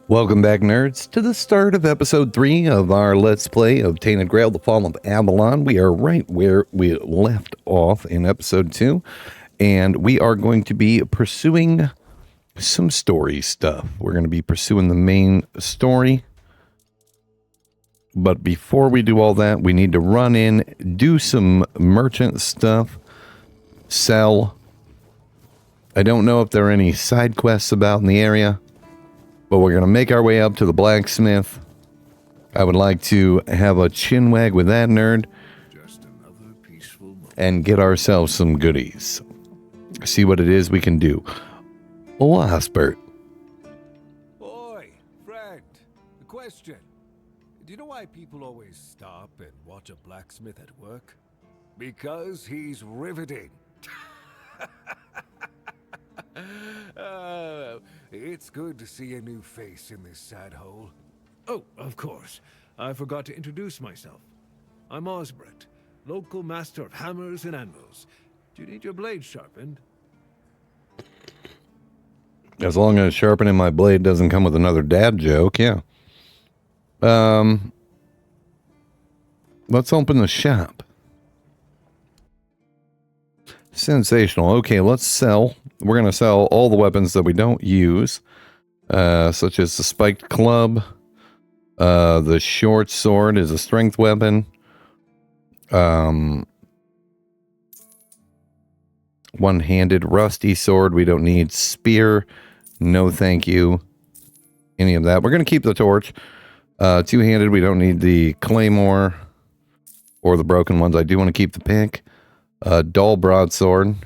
Welcome back, nerds, to the start of episode 3 of our Let's Play of Tainted Grail, The Fall of Avalon. We are right where we left off in episode 2, and we are going to be pursuing some story stuff. We're going to be pursuing the main story, but before we do all that, we need to run in, do some merchant stuff, sell. I don't know if there are any side quests about in the area, but we're going to make our way up to the blacksmith. I would like to have a chinwag with that nerd and get ourselves some goodies. See what it is we can do. Oh, Osbert. Oi, friend. A question. Do you know why people always stop and watch a blacksmith at work? Because he's riveting. It's good to see a new face in this sad hole. Oh, of course. I forgot to introduce myself. I'm Osbert, local master of hammers and anvils. Do you need your blade sharpened? As long as sharpening my blade doesn't come with another dad joke, yeah. Let's open the shop. Sensational. Okay, let's sell. We're going to sell all the weapons that we don't use, such as the spiked club. The short sword is a strength weapon. One-handed rusty sword. We don't need spear. No, thank you. Any of that. We're going to keep the torch. Two-handed. We don't need the claymore or the broken ones. I do want to keep the pick. Dull broadsword.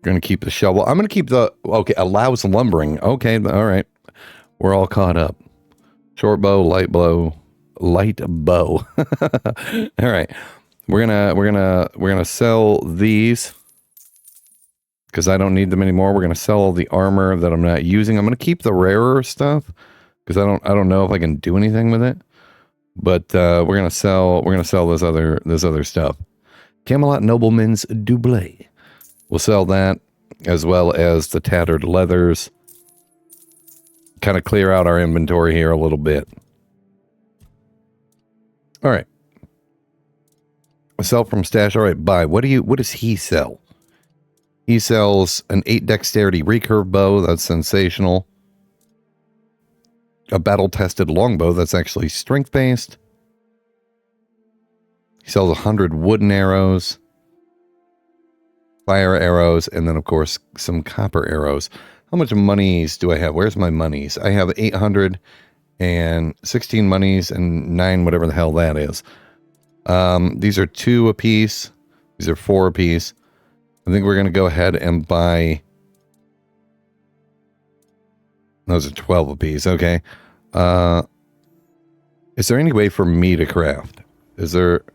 Going to keep the shovel. I'm going to keep the... Okay, allows lumbering. Okay, all right. We're all caught up. Short bow, light bow. Light bow. All right. We're gonna sell these because I don't need them anymore. We're gonna sell all the armor that I'm not using. I'm gonna keep the rarer stuff because I don't know if I can do anything with it. But we're gonna sell this other stuff. Camelot Nobleman's Doublet. We'll sell that, as well as the tattered leathers. Kind of clear out our inventory here a little bit. All right. Sell from stash. All right, buy. What does he sell? He sells an 8 dexterity recurve bow. That's sensational. A battle-tested longbow. That's actually strength-based. He sells 100 wooden arrows. Fire arrows, and then, of course, some copper arrows. How much monies do I have? Where's my monies? I have 816 monies and 9 whatever the hell that is. These are 2 apiece. These are 4 apiece. I think we're going to go ahead and buy... Those are 12 apiece. Okay. Is there any way for me to craft? Is there...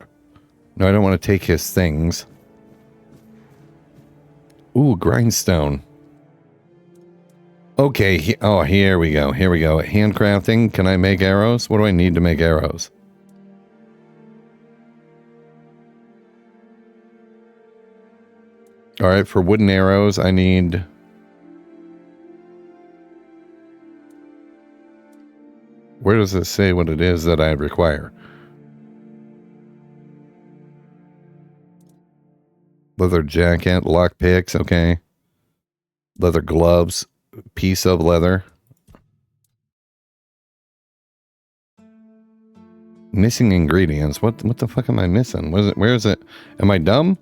No, I don't want to take his things. Ooh, grindstone. Okay, here we go. Here we go. Handcrafting. Can I make arrows? What do I need to make arrows? All right, for wooden arrows, I need... Where does it say what it is that I require? Leather jacket, lock picks, okay. Leather gloves, piece of leather. Missing ingredients. What the fuck am I missing? Where is it? Am I dumb?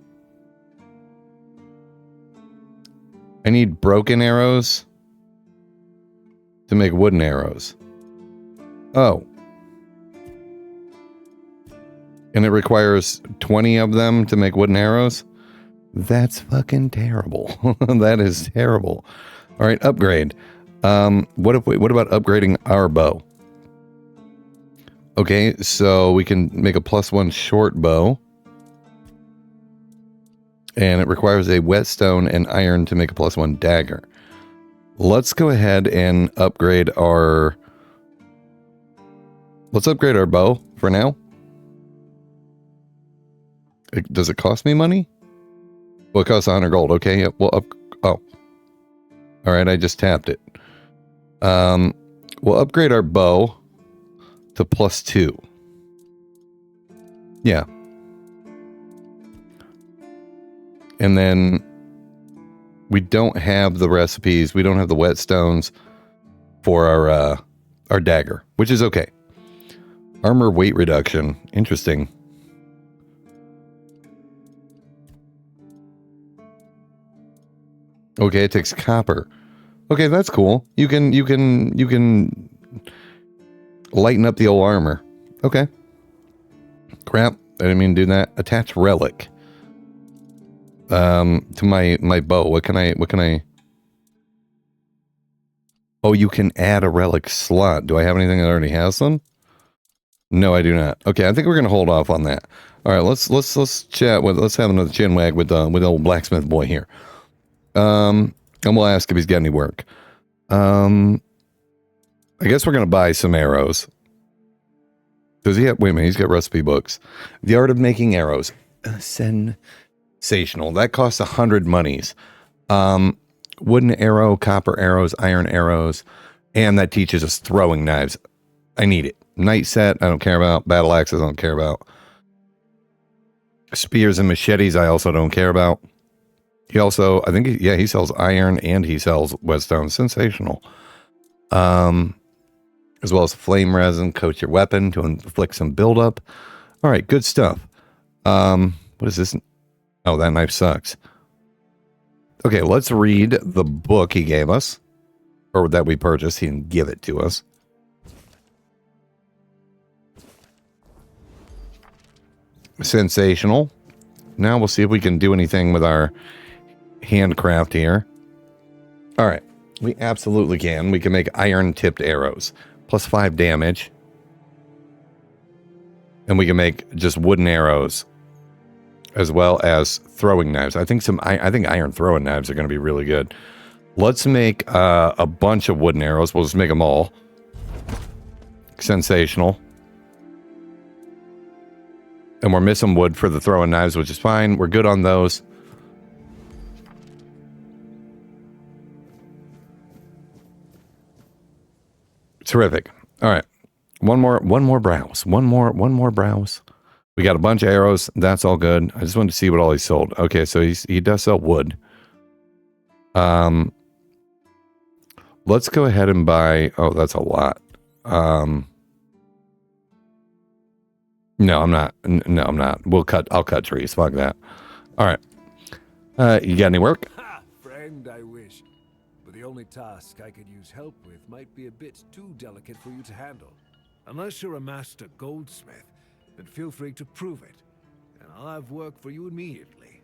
I need broken arrows to make wooden arrows. Oh. And it requires 20 of them to make wooden arrows? That's fucking terrible. That is terrible. All right, upgrade. What about upgrading our bow? Okay, so we can make a +1 short bow. And it requires a whetstone and iron to make a +1 dagger. Let's go ahead and upgrade our... Let's upgrade our bow for now. Does it cost me money? Well, it costs 100 gold. Okay, yeah, well, oh. All right, I just tapped it. We'll upgrade our bow to +2. Yeah. And then we don't have the recipes. We don't have the whetstones for our dagger, which is okay. Armor weight reduction. Interesting. Okay, it takes copper. Okay, that's cool. You can lighten up the old armor. Okay. Crap. I didn't mean to do that. Attach relic. To my bow. What can I Oh, you can add a relic slot. Do I have anything that already has them? No, I do not. Okay, I think we're gonna hold off on that. All right, let's chat with let's have another chin wag with the old blacksmith boy here. And we'll ask if he's got any work. I guess we're gonna buy some arrows. Does he have? Wait a minute, he's got recipe books. The art of making arrows. Sensational. That costs 100 monies. Wooden arrow, copper arrows, iron arrows, and that teaches us throwing knives. I need it. Knight set, I don't care about. Battle axes, I don't care about. Spears and machetes, I also don't care about. He also, I think, he sells iron and he sells whetstone. Sensational. As well as flame resin, coat your weapon to inflict some buildup. All right, good stuff. What is this? Oh, that knife sucks. Okay, let's read the book he gave us, or that we purchased. He didn't give it to us. Sensational. Now we'll see if we can do anything with our handcraft here. All right, we absolutely can. We can make iron-tipped arrows, +5 damage. And we can make just wooden arrows, as well as throwing knives. I think iron throwing knives are going to be really good. Let's make a bunch of wooden arrows. We'll just make them all. Sensational. And we're missing wood for the throwing knives, which is fine. We're good on those. Terrific. All right. One more browse. One more browse. We got a bunch of arrows. That's all good. I just wanted to see what all he sold. Okay, so he does sell wood. Let's go ahead and buy. Oh, that's a lot. No, I'm not. No, I'm not. I'll cut trees. Fuck that. All right. You got any work? Ha! Friend, I wish. But the only task I could use help with might be a bit too delicate for you to handle. Unless you're a master goldsmith, then feel free to prove it. And I'll have work for you immediately.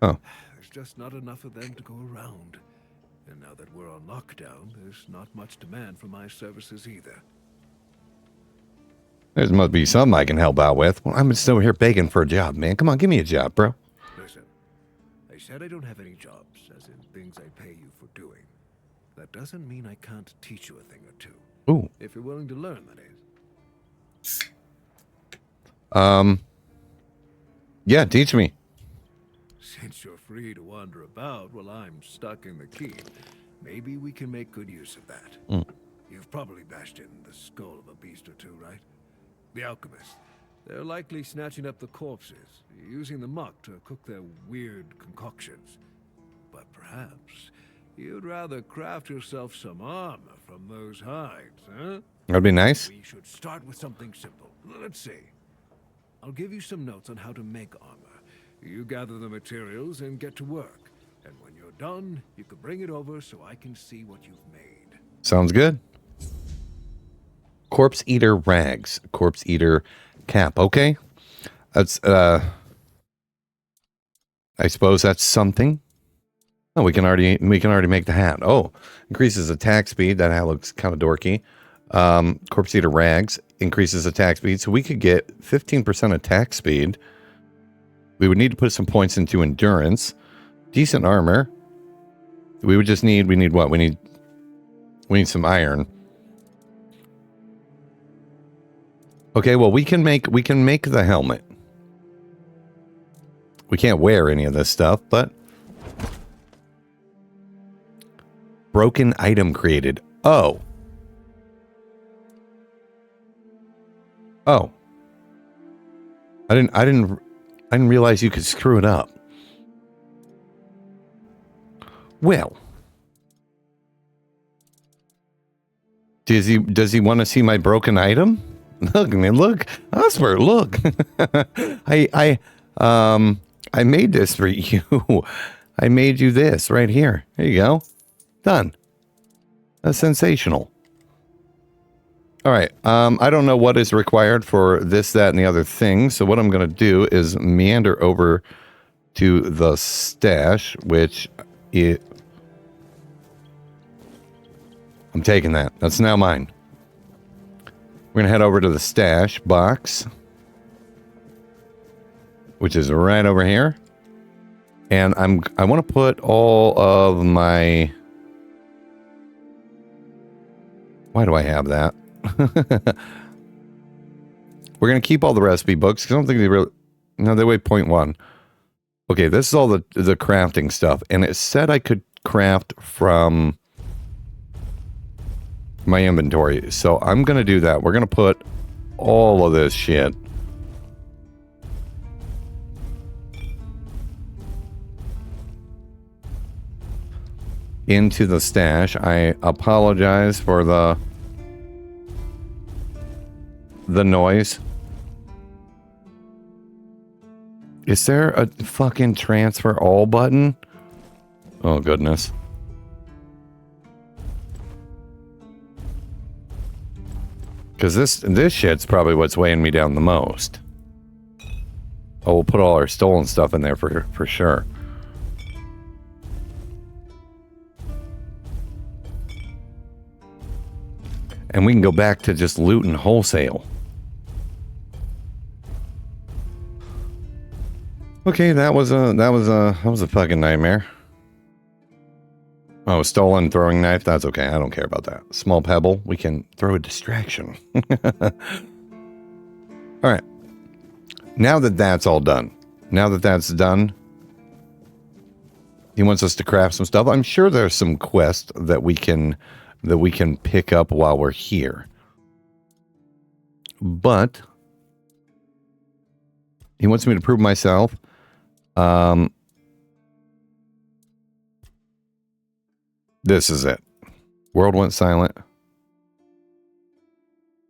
Oh. There's just not enough of them to go around. And now that we're on lockdown, there's not much demand for my services either. There must be something I can help out with. Well, I'm still here begging for a job, man. Come on, give me a job, bro. Listen, I said I don't have any jobs, as in things I pay you for doing. That doesn't mean I can't teach you a thing or two. Ooh. If you're willing to learn, that is. Yeah, teach me. Since you're free to wander about while I'm stuck in the keep, maybe we can make good use of that. You've probably bashed in the skull of a beast or two, right? The alchemists. They're likely snatching up the corpses, using the muck to cook their weird concoctions. But perhaps you'd rather craft yourself some armor from those hides, huh? That'd be nice. We should start with something simple. Let's see. I'll give you some notes on how to make armor. You gather the materials and get to work. And when you're done, you can bring it over so I can see what you've made. Sounds good. Corpse Eater rags. Corpse Eater cap. Okay. That's, I suppose that's something. Oh, we can already make the hat. Oh, increases attack speed. That hat looks kind of dorky. Corpse Eater rags increases attack speed. So we could get 15% attack speed. We would need to put some points into endurance. Decent armor. We need what? We need some iron. Okay, well we can make the helmet. We can't wear any of this stuff, but broken item created. Oh. Oh. I didn't realize you could screw it up. Well. Does he want to see my broken item? Look, man, look. Osbert, look. I made this for you. I made you this right here. There you go. Done. That's sensational. All right. I don't know what is required for this, that, and the other thing. So what I'm going to do is meander over to the stash, which I'm taking that. That's now mine. We're going to head over to the stash box, which is right over here. And I want to put all of my... Why do I have that? We're going to keep all the recipe books, because I don't think they really... No, they weigh 0.1. Okay, this is all the crafting stuff. And it said I could craft from my inventory. So I'm going to do that. We're going to put all of this shit into the stash. I apologize for the noise. Is there a fucking transfer all button? Oh, goodness. Because this shit's probably what's weighing me down the most. Oh, we'll put all our stolen stuff in there for sure. And we can go back to just loot and wholesale. Okay, that was a fucking nightmare. Oh, stolen throwing knife. That's okay. I don't care about that. Small pebble. We can throw a distraction. All right. Now that that's all done. Now that that's done. He wants us to craft some stuff. I'm sure there's some quests that we can pick up while we're here. But he wants me to prove myself. This is it. World went silent.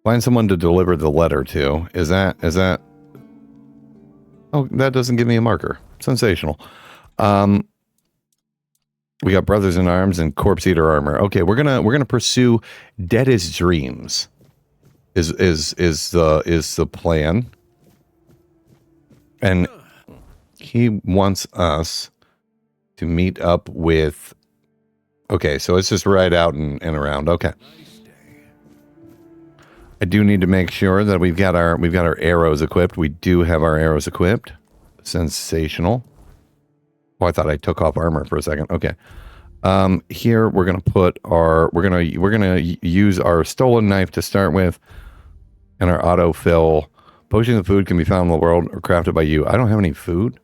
Find someone to deliver the letter to. Is that? Oh, that doesn't give me a marker. Sensational. We got Brothers in Arms and Corpse Eater armor. Okay, we're gonna pursue Dead as Dreams. Is the plan. And he wants us to meet up with... Okay, so it's just right out and around. Okay. I do need to make sure that we've got our arrows equipped. We do have our arrows equipped. Sensational. Oh, I thought I took off armor for a second. Okay. Here we're gonna put our we're gonna use our stolen knife to start with, and our autofill. Potions of food can be found in the world or crafted by you. I don't have any food.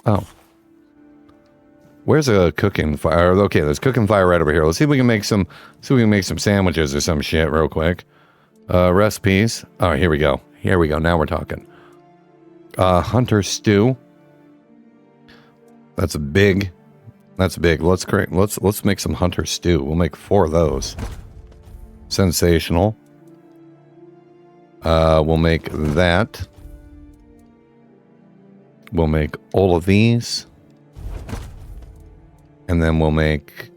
Oh. Where's a cooking fire? Okay, there's cooking fire right over here. Let's see if we can make some sandwiches or some shit real quick. Recipes. Oh, here we go. Here we go. Now we're talking. Hunter stew. That's big. That's big. Let's make some hunter stew. We'll make 4 of those. Sensational. We'll make that. We'll make all of these. And then we'll make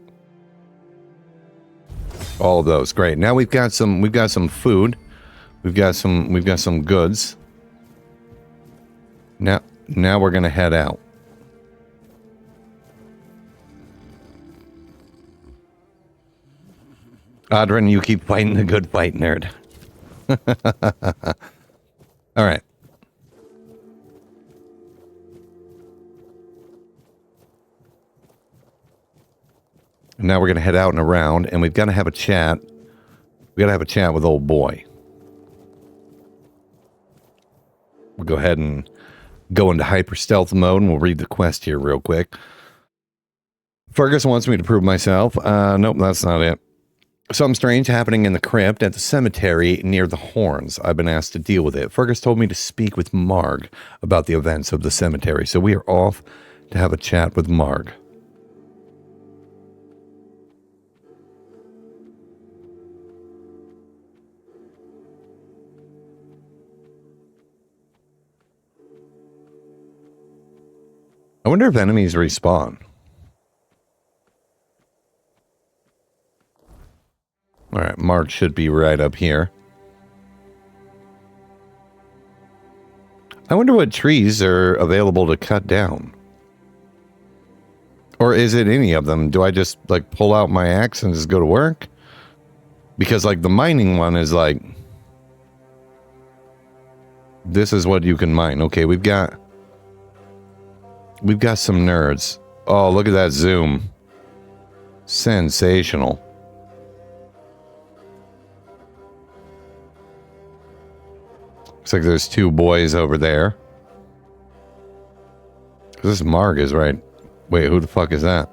all of those. Great. Now we've got some food. We've got some goods. Now we're gonna head out. Adrian, you keep fighting the good fight, nerd. All right. Now we're going to head out and around, and we've got to have a chat. We got to have a chat with old boy. We'll go ahead and go into hyper stealth mode, and we'll read the quest here real quick. Fergus wants me to prove myself. Nope, that's not it. Something strange happening in the crypt at the cemetery near the horns. I've been asked to deal with it. Fergus told me to speak with Marg about the events of the cemetery, so we are off to have a chat with Marg. I wonder if enemies respawn. Alright, Marg should be right up here. I wonder what trees are available to cut down. Or is it any of them? Do I just, like, pull out my axe and just go to work? Because, like, the mining one is, like... This is what you can mine. Okay, we've got some nerds. Oh, look at that zoom. Sensational. Looks like there's two boys over there. This Marg is right. Wait, who the fuck is that?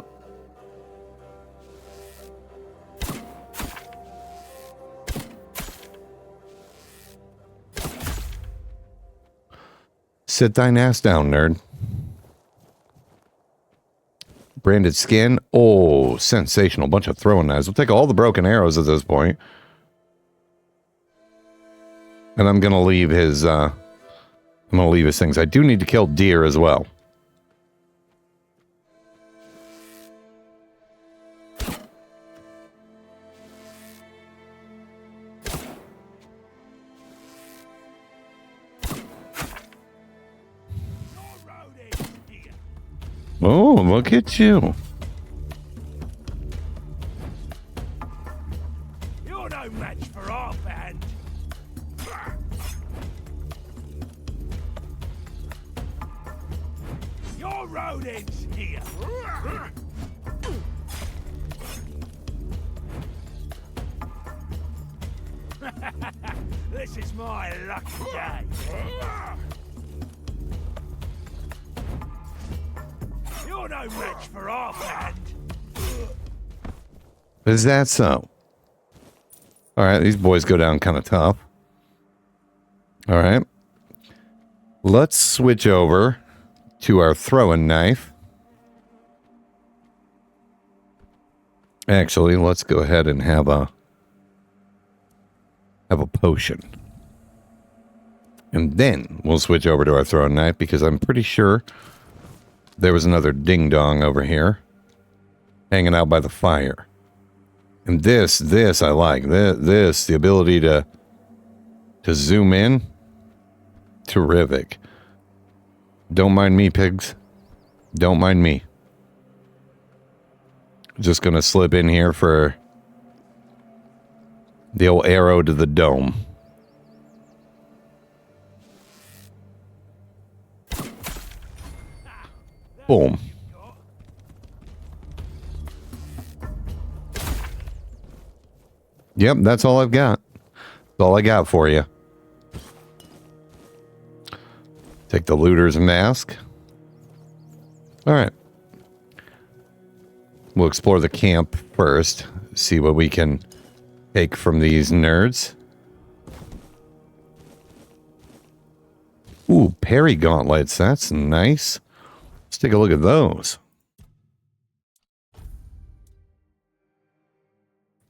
Sit thine ass down, nerd. Branded skin. Oh, sensational. Bunch of throwing knives. We'll take all the broken arrows at this point. And I'm gonna leave his things. I do need to kill deer as well. Oh, look at you. You're no match for our band. Your rodents here. This is my lucky day. You're no match for our band. Is that so? Alright, these boys go down kind of tough. Alright. Let's switch over to our throwing knife. Actually, let's go ahead and have a potion. And then we'll switch over to our throwing knife because I'm pretty sure there was another ding-dong over here hanging out by the fire. And this I like. This, the ability to zoom in. Terrific. Don't mind me, pigs. Don't mind me. Just gonna slip in here for the old arrow to the dome. Boom. Yep, that's all I've got. That's all I got for you. Take the looter's mask. Alright. We'll explore the camp first. See what we can take from these nerds. Ooh, parry gauntlets. That's nice. Let's take a look at those.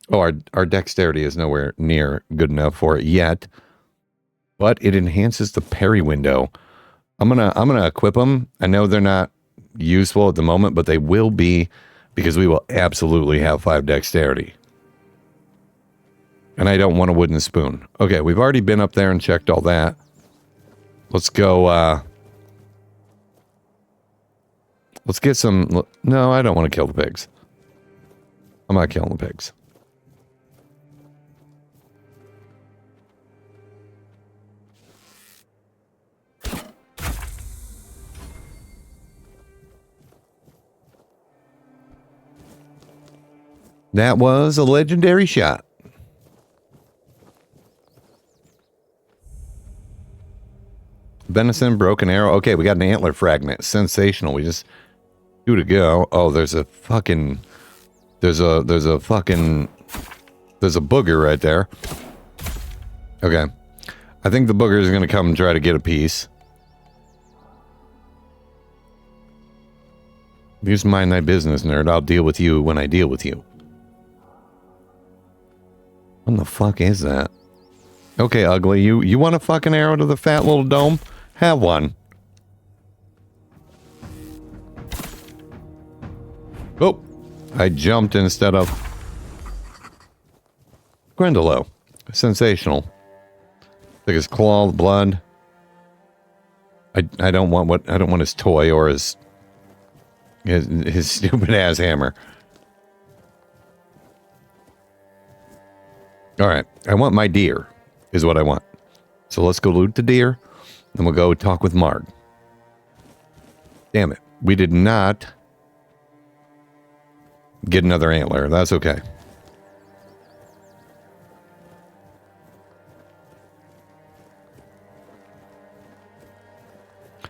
Oh, our dexterity is nowhere near good enough for it yet. But it enhances the parry window. I'm gonna equip them. I know they're not useful at the moment, but they will be because we will absolutely have 5 dexterity. And I don't want a wooden spoon. Okay, we've already been up there and checked all that. Let's go, let's get some... No, I don't want to kill the pigs. I'm not killing the pigs. That was a legendary shot. Venison, broken arrow. Okay, we got an antler fragment. Sensational. We just 2 to go. Oh, there's a fucking There's a booger right there. Okay. I think the booger is going to come and try to get a piece. You just mind thy business, nerd. I'll deal with you when I deal with you. What the fuck is that? Okay, ugly. You want a fucking arrow to the fat little dome? Have one. Oh, I jumped instead of... Grindelow. Sensational. Like his claw, the blood. I don't want his toy or his stupid ass hammer. Alright, I want my deer, is what I want. So let's go loot the deer, and we'll go talk with Marg. Damn it. We did not get another antler. That's okay.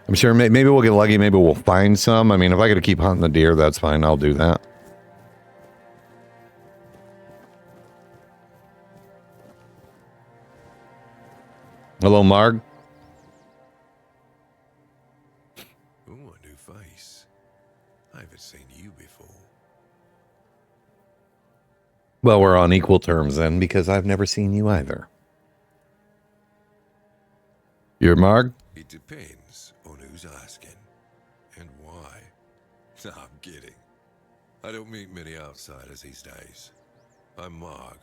I'm sure maybe we'll get lucky. Maybe we'll find some. I mean, if I got to keep hunting the deer, that's fine. I'll do that. Hello, Marg. Oh, a new face. I haven't seen you before. Well, we're on equal terms then, because I've never seen you either. You're Marg? It depends on who's asking and why. Nah, I'm kidding. I don't meet many outsiders these days. I'm Marg,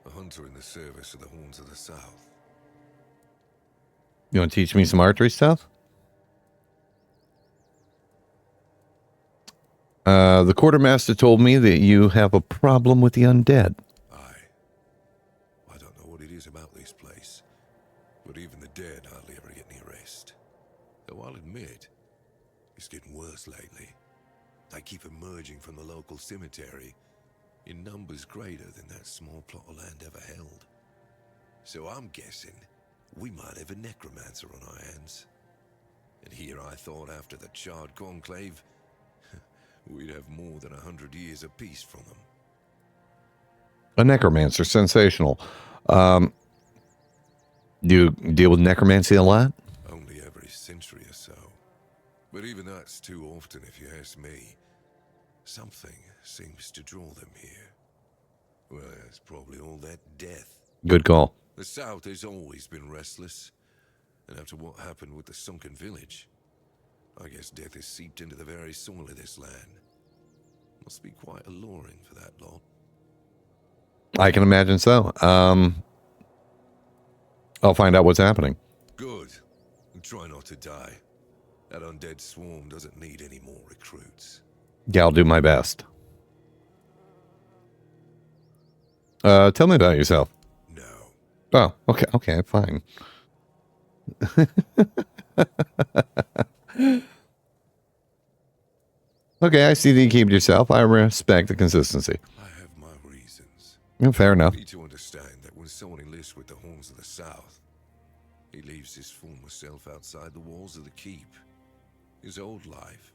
a hunter in the service of the Horns of the South. You want to teach me some archery stuff? The quartermaster told me that you have a problem with the undead. I don't know what it is about this place, but even the dead hardly ever get any rest. Though I'll admit, it's getting worse lately. They keep emerging from the local cemetery in numbers greater than that small plot of land ever held. So I'm guessing we might have a necromancer on our hands. And here I thought after the charred conclave, we'd have more than 100 years of peace from them. A necromancer, sensational. Do you deal with necromancy a lot? Only every century or so. But even that's too often if you ask me. Something seems to draw them here. Well, it's probably all that death. Good call. The South has always been restless. And after what happened with the sunken village, I guess death has seeped into the very soil of this land. Must be quite alluring for that lot. I can imagine so. I'll find out what's happening. Good. And try not to die. That undead swarm doesn't need any more recruits. Yeah, I'll do my best. Tell me about yourself. No. Oh, okay, fine. Okay, I see that you keep it yourself. I respect the consistency. I have my reasons. Fair enough. You need to understand that when someone enlists with the Horns of the South, he leaves his former self outside the walls of the keep. His old life,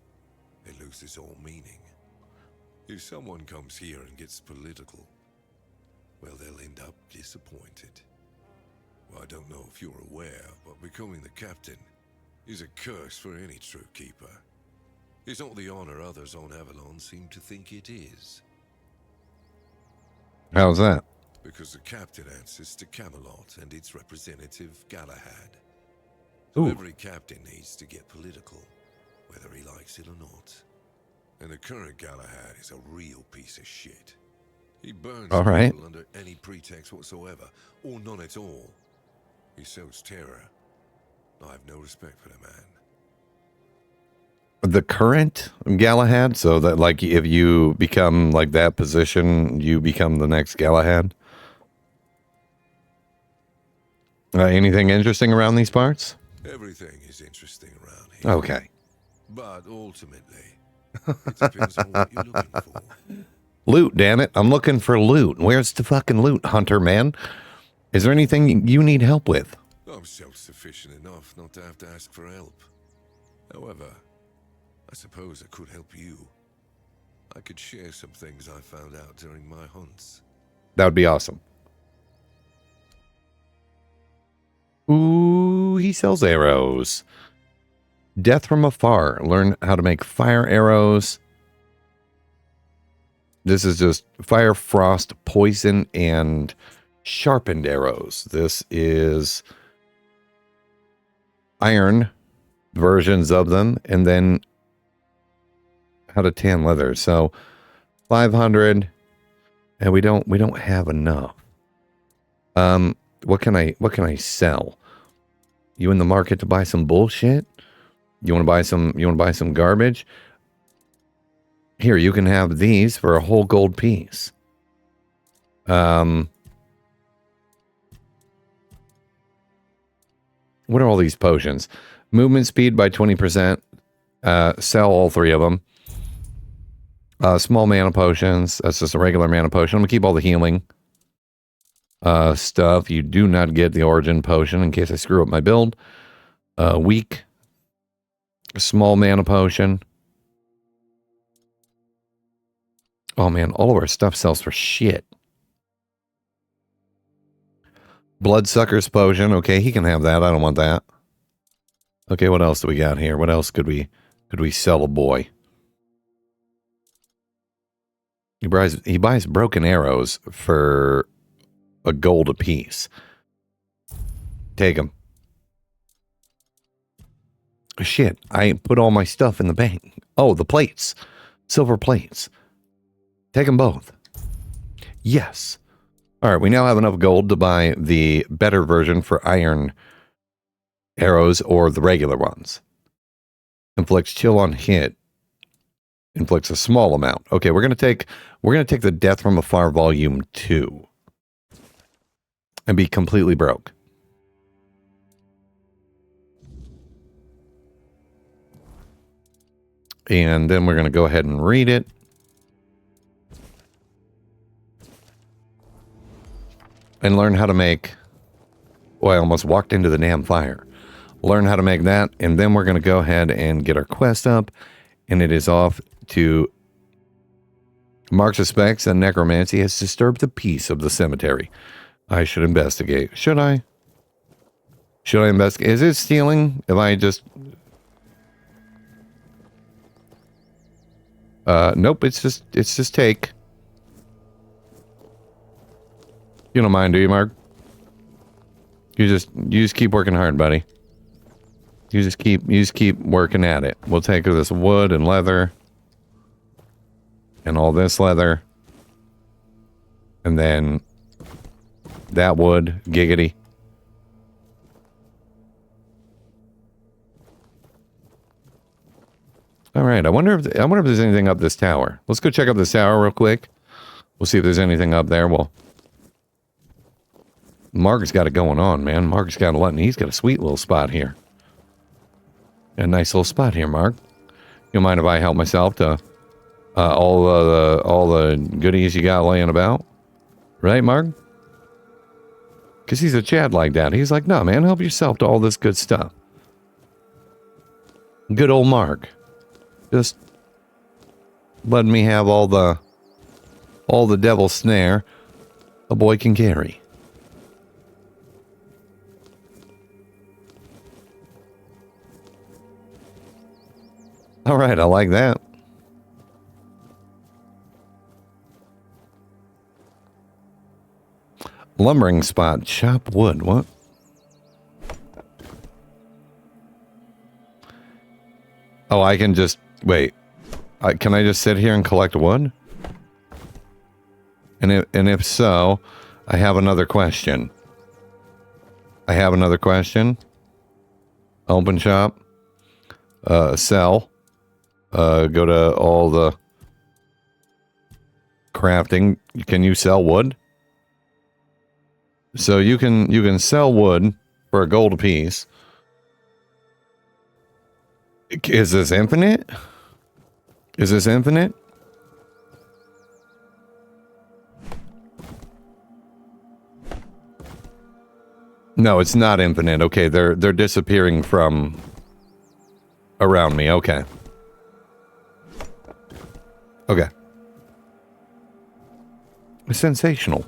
it loses all meaning. If someone comes here and gets political, well, they'll end up disappointed. Well, I don't know if you're aware, but becoming the captain is a curse for any true keeper. It's not the honor others on Avalon seem to think it is. How's that? Because the captain answers to Camelot and its representative, Galahad. So Ooh. every captain needs to get political, whether he likes it or not. And the current Galahad is a real piece of shit. He burns All right. people under any pretext whatsoever, or none at all. He sows terror. I have no respect for the man. The current Galahad, so that like if you become like that position, you become the next Galahad. Anything interesting around these parts? Everything is interesting around here. Okay. But ultimately, it depends on what you're looking for. Loot, damn it. I'm looking for loot. Where's the fucking loot, hunter man? Is there anything you need help with? I'm self-sufficient enough not to have to ask for help. However, I suppose I could help you. I could share some things I found out during my hunts. That would be awesome. Ooh, he sells arrows. Death from afar. Learn how to make fire arrows. This is just fire, frost, poison, and sharpened arrows. This is iron versions of them, and then how to tan leather. So 500, and we don't have enough. What can I sell? You in the market to buy some bullshit? You want to buy some garbage? Here, you can have these for a whole gold piece. What are all these potions? Movement speed by 20%. Sell all 3 of them. Small mana potions. That's just a regular mana potion. I'm going to keep all the healing stuff. You do not get the origin potion in case I screw up my build. Weak. Small mana potion. Oh man, all of our stuff sells for shit. Bloodsucker's potion. Okay, he can have that. I don't want that. Okay, what else do we got here? What else could we sell a boy? He buys broken arrows for a gold apiece. Take them. Shit, I put all my stuff in the bank. Oh, the plates. Silver plates. Take them both. Yes. All right, we now have enough gold to buy the better version for iron arrows or the regular ones. Inflicts chill on hit. Inflicts a small amount. Okay, we're gonna take the Death from Afar Volume 2 and be completely broke. And then we're gonna go ahead and read it. And learn how to make... Oh, I almost walked into the damn fire. Learn how to make that, and then we're going to go ahead and get our quest up, and it is off to... Marg suspects that necromancy has disturbed the peace of the cemetery. I should investigate. Should I? Should I investigate? Is it stealing? If I just... Nope, it's just take. You don't mind, do you, Marg? You just keep working hard, buddy. You just keep working at it. We'll take this wood and leather and all this leather, and then that wood, giggity. All right. I wonder if there's anything up this tower. Let's go check up this tower real quick. We'll see if there's anything up there. Well. Marg's got it going on, man. Marg's got a lot, and he's got a sweet little spot here. A nice little spot here, Marg. You mind if I help myself to all the goodies you got laying about? Right, Marg? Because he's a Chad like that. He's like, no, man, help yourself to all this good stuff. Good old Marg. Just letting me have all the devil's snare a boy can carry. All right, I like that. Lumbering spot, chop wood. What? Oh, I can just wait. Can I just sit here and collect wood? And if so, I have another question. Open shop. Sell. Go to all the crafting. Can you sell wood? So you can sell wood for a gold apiece. Is this infinite? Is this infinite? No, it's not infinite. Okay, they're disappearing from around me. Okay. Okay. Sensational.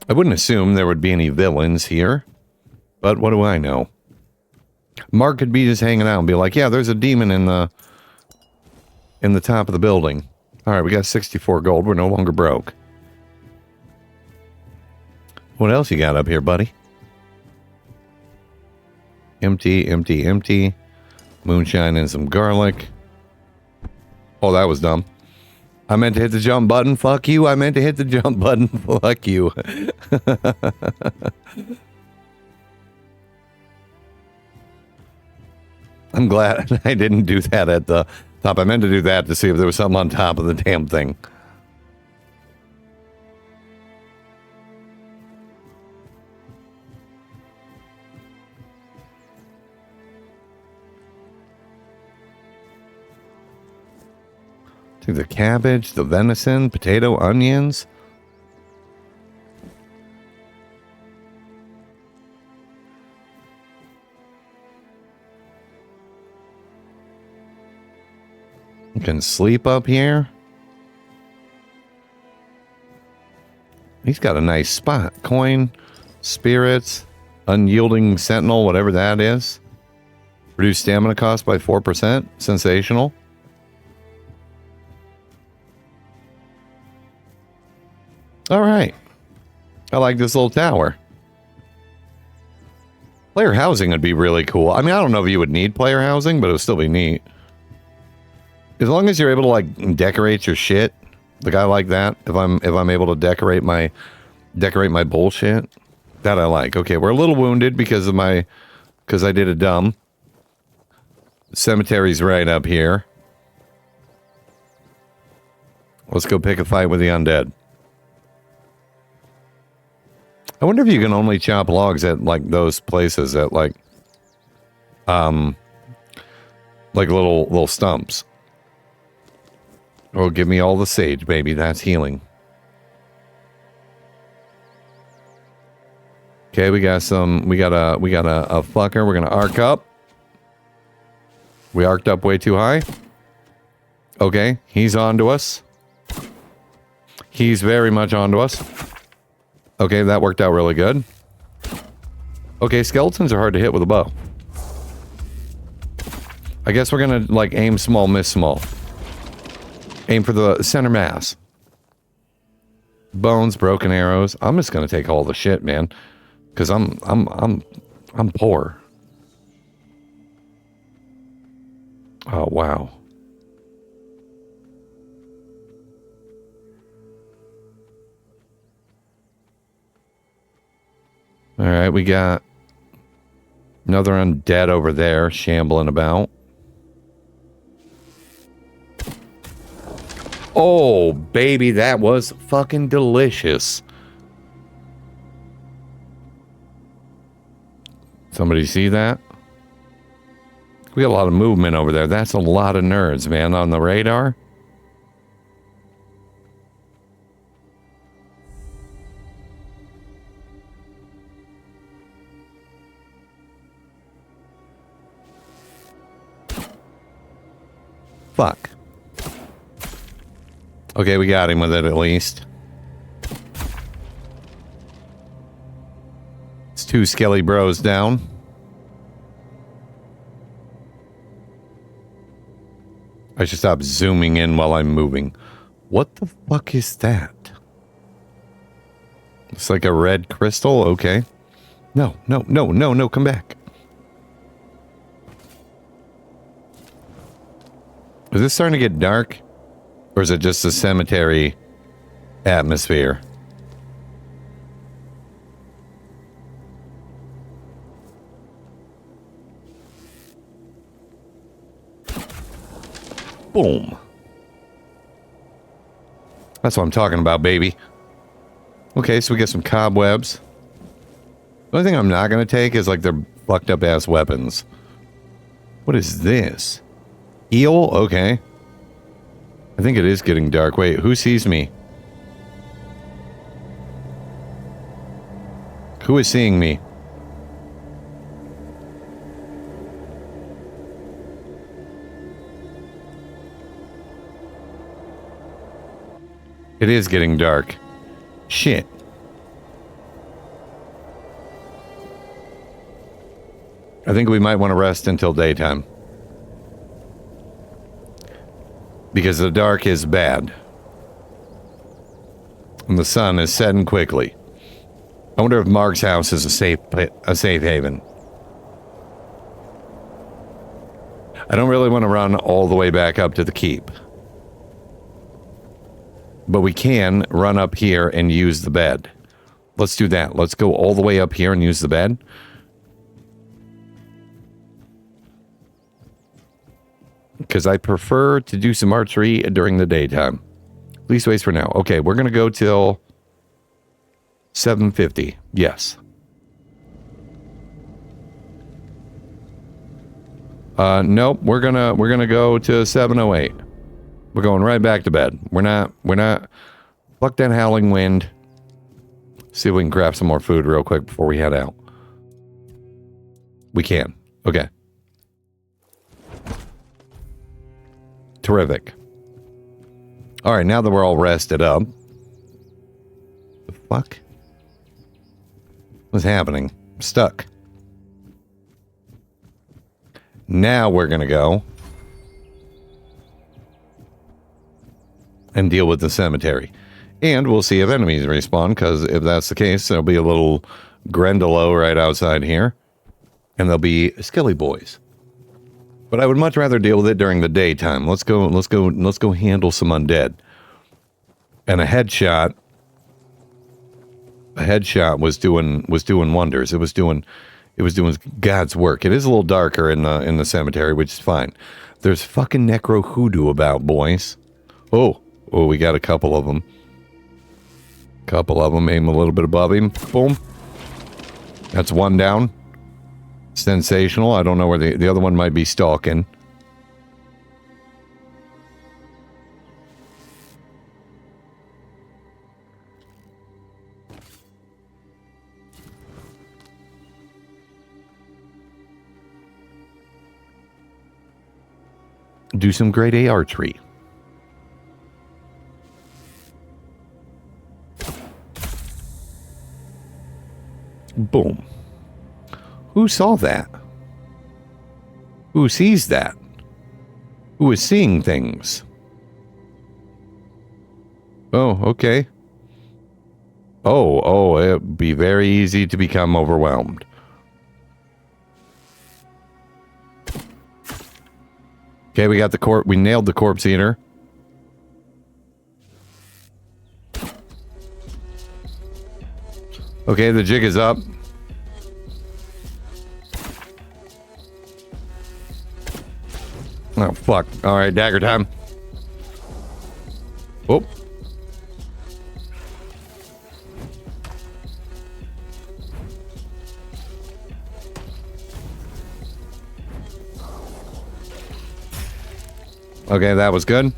I wouldn't assume there would be any villains here, but what do I know? Marg could be just hanging out and be like, yeah, there's a demon in the top of the building. All right, we got 64 gold. We're no longer broke. What else you got up here, buddy? Empty, empty, empty. Moonshine and some garlic. Oh, that was dumb. I meant to hit the jump button. Fuck you. I meant to hit the jump button. Fuck you. I'm glad I didn't do that at the top. I meant to do that to see if there was something on top of the damn thing. Take the cabbage, the venison, potato, onions. You can sleep up here. He's got a nice spot. Coin, spirits, unyielding sentinel, whatever that is. Reduce stamina cost by 4%. Sensational. All right. I like this little tower. Player housing would be really cool. I mean, I don't know if you would need player housing, but it would still be neat. As long as you're able to like decorate your shit, like I like that. If I'm able to decorate my bullshit, that I like. Okay, we're a little wounded because I did a dumb. The cemetery's right up here. Let's go pick a fight with the undead. I wonder if you can only chop logs at like those places at like little stumps. Oh, give me all the sage, baby. That's healing. Okay, we got a fucker. We're gonna arc up. We arced up way too high. Okay, he's on to us. He's very much on to us. Okay, that worked out really good. Okay, skeletons are hard to hit with a bow. I guess we're gonna, like, aim small, miss small. Aim for the center mass. Bones, broken arrows. I'm just gonna take all the shit, man. Because I'm poor. Oh, wow. All right, we got another undead over there shambling about. Oh, baby, that was fucking delicious. Somebody see that? We got a lot of movement over there. That's a lot of nerds, man, on the radar. Fuck. Okay, we got him with it at least. It's two skelly bros down. I should stop zooming in while I'm moving. What the fuck is that? It's like a red crystal? Okay. No, come back. Is this starting to get dark? Or is it just a cemetery atmosphere? Boom. That's what I'm talking about, baby. Okay, so we get some cobwebs. The only thing I'm not going to take is like their fucked up ass weapons. What is this? Eel? Okay. I think it is getting dark. Wait, who sees me? Who is seeing me? It is getting dark. Shit. I think we might want to rest until daytime. Because the dark is bad. And the sun is setting quickly. I wonder if Marg's house is a safe haven. I don't really want to run all the way back up to the keep. But we can run up here and use the bed. Let's do that. Let's go all the way up here and use the bed. Because I prefer to do some archery during the daytime. Least waste for now. Okay, we're going to go till 7:50. Yes. Nope, we're gonna go to 7:08. We're going right back to bed. We're not fuck that howling wind. See if we can grab some more food real quick before we head out. We can. Okay. Terrific. All right, now that we're all rested up. The fuck? What's happening? I'm stuck. Now we're gonna go and deal with the cemetery. And we'll see if enemies respawn, because if that's the case, there'll be a little Grendelo right outside here. And there'll be Skelly Boys. But I would much rather deal with it during the daytime. Let's go handle some undead. And a headshot was doing wonders. It was doing God's work. It is a little darker in the cemetery, which is fine. There's fucking necro hoodoo about, boys. Oh, we got a couple of them. Aim a little bit above him. Boom. That's one down. Sensational. I don't know where the other one might be stalking. Do some grade A archery. Boom. Who saw that? Who sees that? Who is seeing things? Oh, okay. Oh, it'd be very easy to become overwhelmed. Okay, we got the corpse. We nailed the corpse eater. Okay, the jig is up. Oh, fuck. All right, dagger time. Oh. Okay, that was good.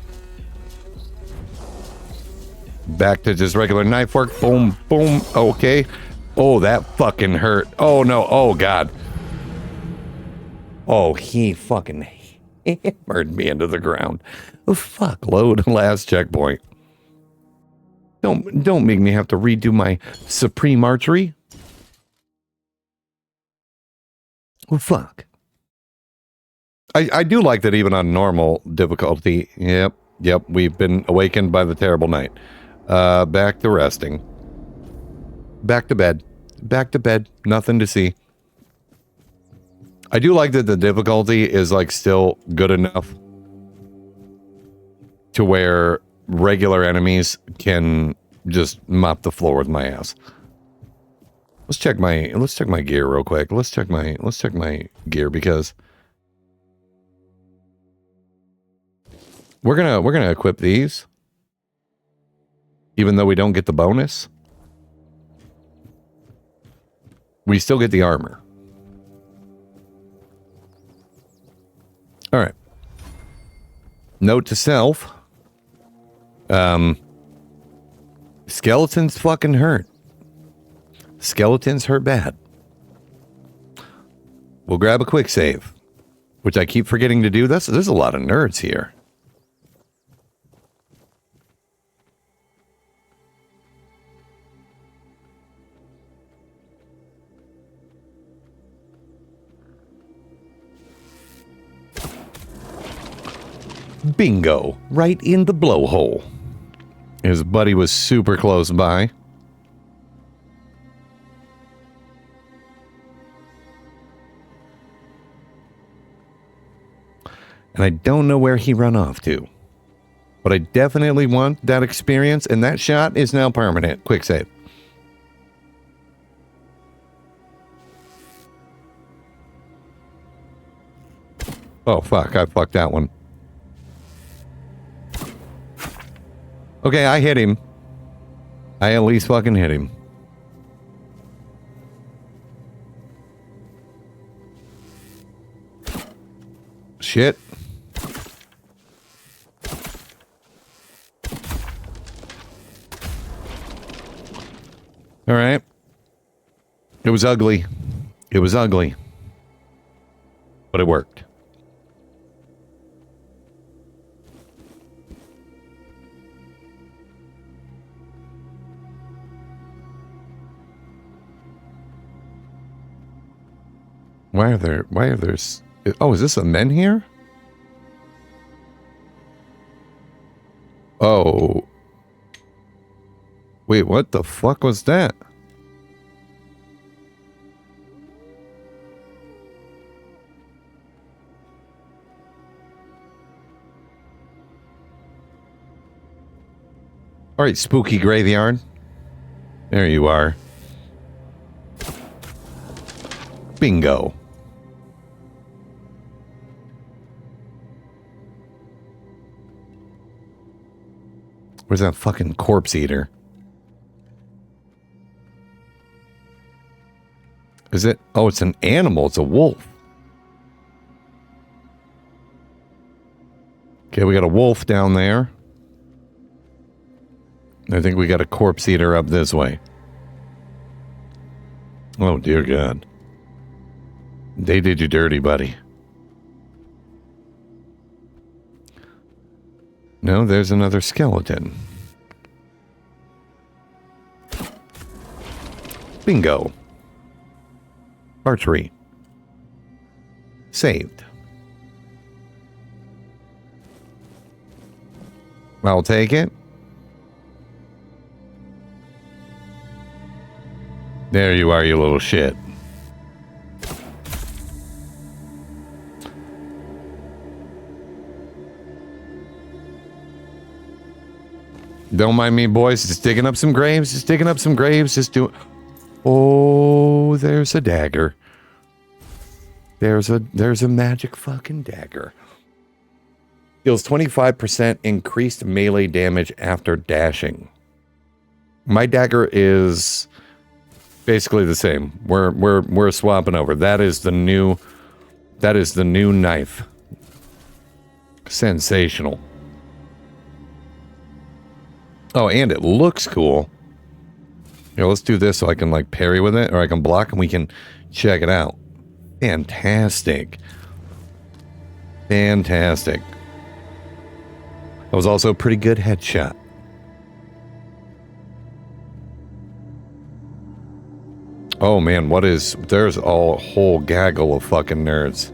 Back to just regular knife work. Boom, boom. Okay. Oh, that fucking hurt. Oh, no. Oh, God. Oh, he fucking hammered me into the ground. Oh, fuck. Load. Last checkpoint. Don't make me have to redo my supreme archery. Oh, fuck. I do like that even on normal difficulty. Yep, we've been awakened by the terrible night. Back to resting. Back to bed. Nothing to see. I do like that the difficulty is like still good enough to where regular enemies can just mop the floor with my ass. Let's check my gear real quick. Let's check my gear, because we're gonna equip these, even though we don't get the bonus. We still get the armor. All right. Note to self. Skeletons fucking hurt. Skeletons hurt bad. We'll grab a quick save, which I keep forgetting to do. There's a lot of nerds here. Bingo. Right in the blowhole. His buddy was super close by. And I don't know where he run off to. But I definitely want that experience, and that shot is now permanent. Quick save. Oh, fuck. I fucked that one. Okay, I hit him. I at least fucking hit him. Shit. All right. It was ugly. It was ugly. But it worked. Why are there oh, is this a men here? Oh. Wait, what the fuck was that? All right, spooky graveyard. There you are. Bingo. Where's that fucking corpse eater? Is it? Oh, it's an animal. It's a wolf. Okay, we got a wolf down there. I think we got a corpse eater up this way. Oh, dear God. They did you dirty, buddy. No, there's another skeleton. Bingo. Archery. Saved. I'll take it. There you are, you little shit. Don't mind me, boys. Just digging up some graves. Just digging up some graves. Just doing... Oh, there's a dagger. There's a magic fucking dagger. Deals 25% increased melee damage after dashing. My dagger is basically the same. We're swapping over. That is the new knife. Sensational. Oh, and it looks cool. Here, let's do this so I can like parry with it, or I can block and we can check it out. Fantastic. Fantastic. That was also a pretty good headshot. Oh man, there's a whole gaggle of fucking nerds.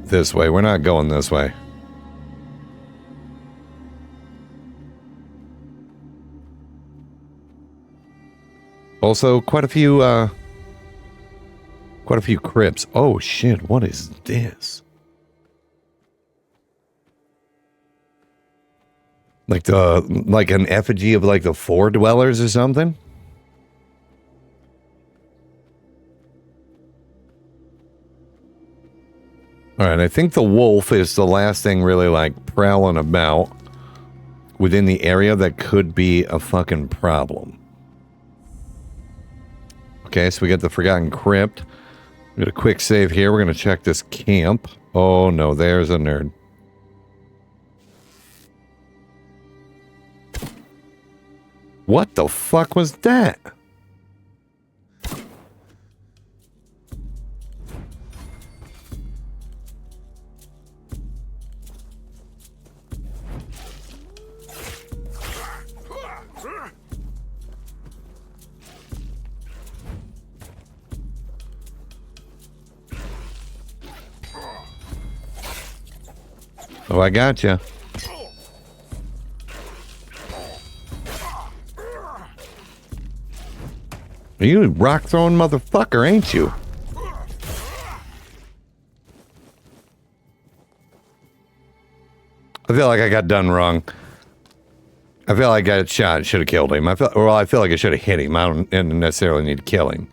This way, we're not going this way. Also, quite a few crypts. Oh shit, what is this? Like an effigy of like the Four Dwellers or something? Alright, I think the wolf is the last thing really like prowling about within the area that could be a fucking problem. Okay, so we got the Forgotten Crypt. We got a quick save here. We're going to check this camp. Oh no, there's a nerd. What the fuck was that? Oh, I gotcha. You rock throwing motherfucker, ain't you? I feel like I got done wrong. I feel like I got shot. Should have killed him. I feel like I should have hit him. I don't necessarily need to kill him.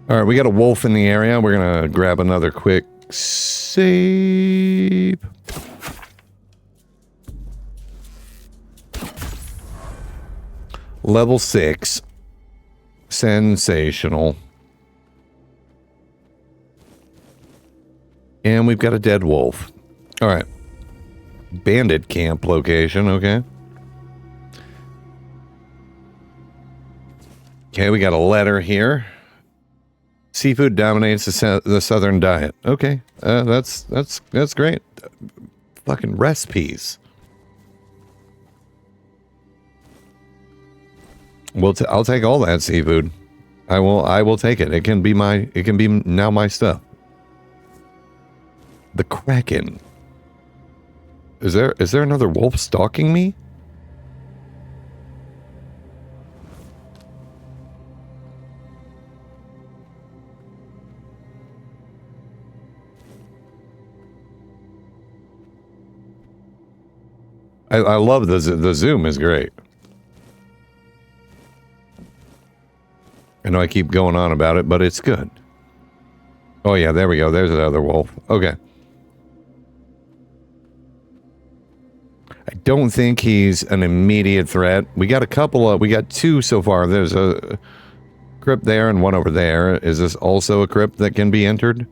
All right, we got a wolf in the area. We're gonna grab another quick save. Level 6. Sensational. And we've got a dead wolf. All right. Bandit camp location, okay. Okay, we got a letter here. Seafood dominates the southern diet. Okay, that's great. Fucking recipes. I'll take all that seafood. I will take it. It can be now my stuff. The Kraken. Is there another wolf stalking me? I love the zoom is great. I know I keep going on about it, but it's good. Oh yeah, there we go. There's another wolf. Okay. I don't think he's an immediate threat. We got we got two so far. There's a crypt there and one over there. Is this also a crypt that can be entered?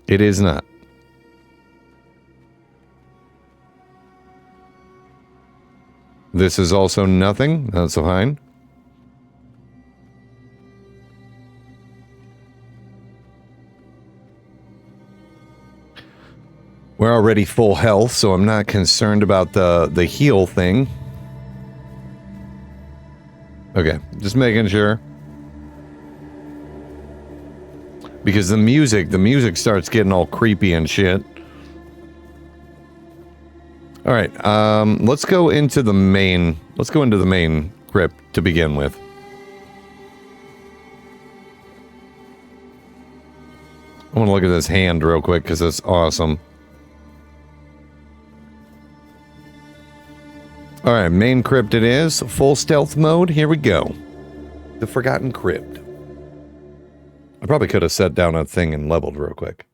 It is not. This is also nothing. That's fine. We're already full health, so I'm not concerned about the heal thing. Okay, just making sure. Because the music starts getting all creepy and shit. All right, let's go into the main crypt to begin with. I want to look at this hand real quick because it's awesome. All right, main crypt it is. Full stealth mode. Here we go. The Forgotten Crypt. I probably could have set down a thing and leveled real quick.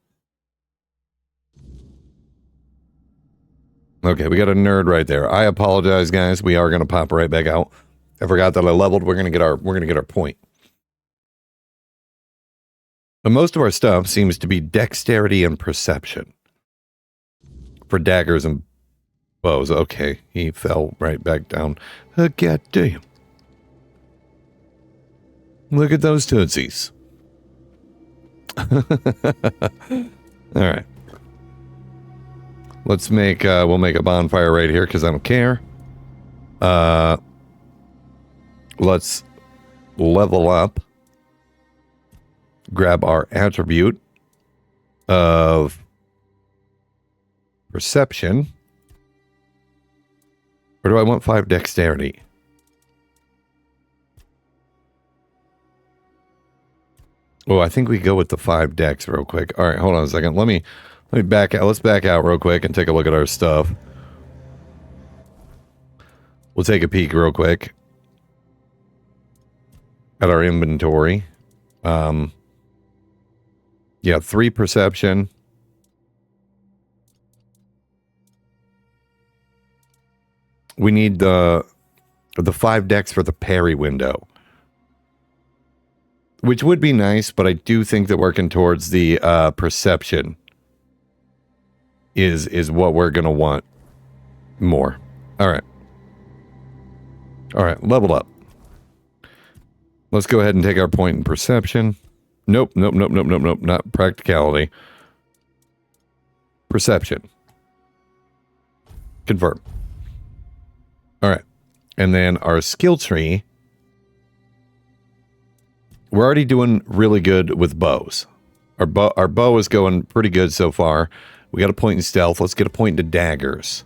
Okay, we got a nerd right there. I apologize, guys. We are going to pop right back out. I forgot that I leveled. We're going to get our point. But most of our stuff seems to be dexterity and perception. For daggers and bows. Okay, he fell right back down. God damn. Look at those tootsies. All right. Let's make, we'll make a bonfire right here because I don't care. Let's level up. Grab our attribute of perception. Or do I want 5 dexterity? Oh, I think we go with the 5 dex real quick. All right, hold on a second. Let me back out. Let's back out real quick and take a look at our stuff. We'll take a peek real quick at our inventory. Yeah, 3 perception. We need the 5 dex for the parry window. Which would be nice, but I do think that working towards the perception is what we're going to want more. All right. All right, leveled up. Let's go ahead and take our point in perception. Nope. Not practicality. Perception. Confirm. All right. And then our skill tree. We're already doing really good with bows. Our bow is going pretty good so far. We got a point in stealth. Let's get a point into daggers.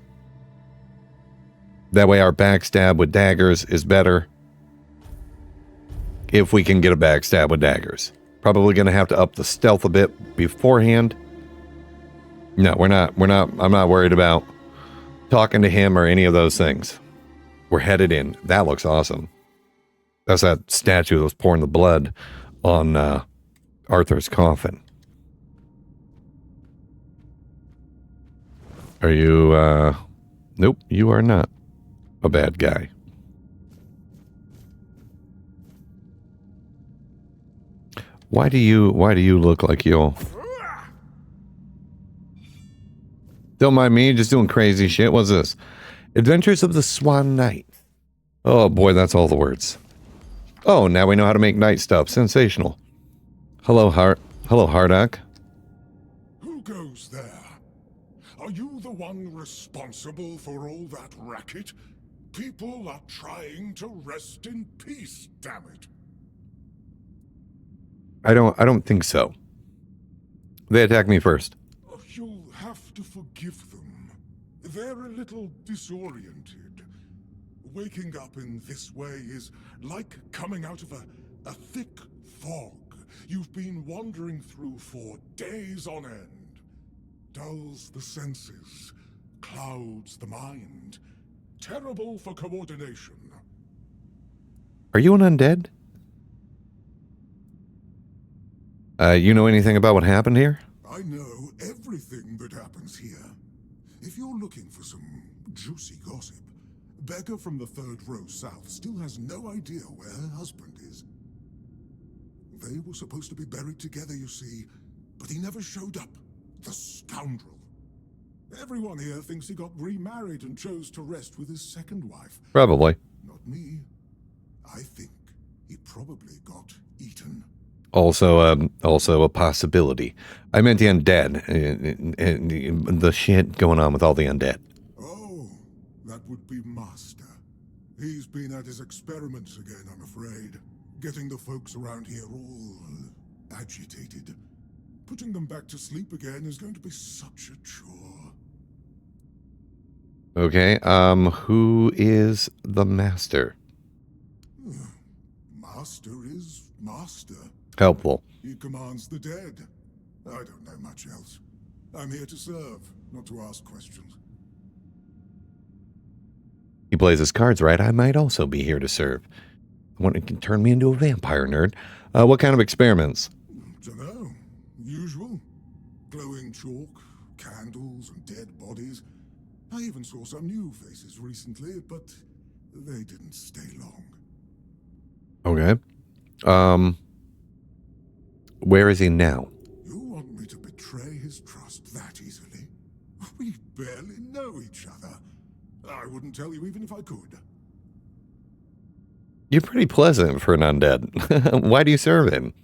That way our backstab with daggers is better. If we can get a backstab with daggers. Probably going to have to up the stealth a bit beforehand. No, we're not. I'm not worried about talking to him or any of those things. We're headed in. That looks awesome. That's that statue that was pouring the blood on Arthur's coffin. Are you, nope, you are not a bad guy. Why do you look like you'll... Don't mind me, just doing crazy shit. What's this? Adventures of the Swan Knight. Oh boy, that's all the words. Oh, now we know how to make knight stuff. Sensational. Hello, Hardock. Who goes there? Are you the one responsible for all that racket? People are trying to rest in peace, damn it. I don't think so. They attacked me first. You'll have to forgive them. They're a little disoriented. Waking up in this way is like coming out of a thick fog you've been wandering through for days on end. Dulls the senses, clouds the mind. Terrible for coordination. Are you an undead? You know anything about what happened here? I know everything that happens here. If you're looking for some juicy gossip, Becca from the third row south still has no idea where her husband is. They were supposed to be buried together, you see, but he never showed up. The scoundrel. Everyone here thinks he got remarried and chose to rest with his second wife. Probably. Not me. I think he probably got eaten. Also a possibility. I meant the undead. And the shit going on with all the undead. Oh, that would be Master. He's been at his experiments again, I'm afraid. Getting the folks around here all agitated. Putting them back to sleep again is going to be such a chore. Okay, who is the master? Master is Master. Helpful. He commands the dead. I don't know much else. I'm here to serve, not to ask questions. He plays his cards right. I might also be here to serve. I want to turn me into a vampire nerd. What kind of experiments? Dunno. Usual. Glowing chalk, candles, and dead bodies. I even saw some new faces recently, but they didn't stay long. Okay. Where is he now? You want me to betray his trust that easily? We barely know each other. I wouldn't tell you even if I could. You're pretty pleasant for an undead. Why do you serve him?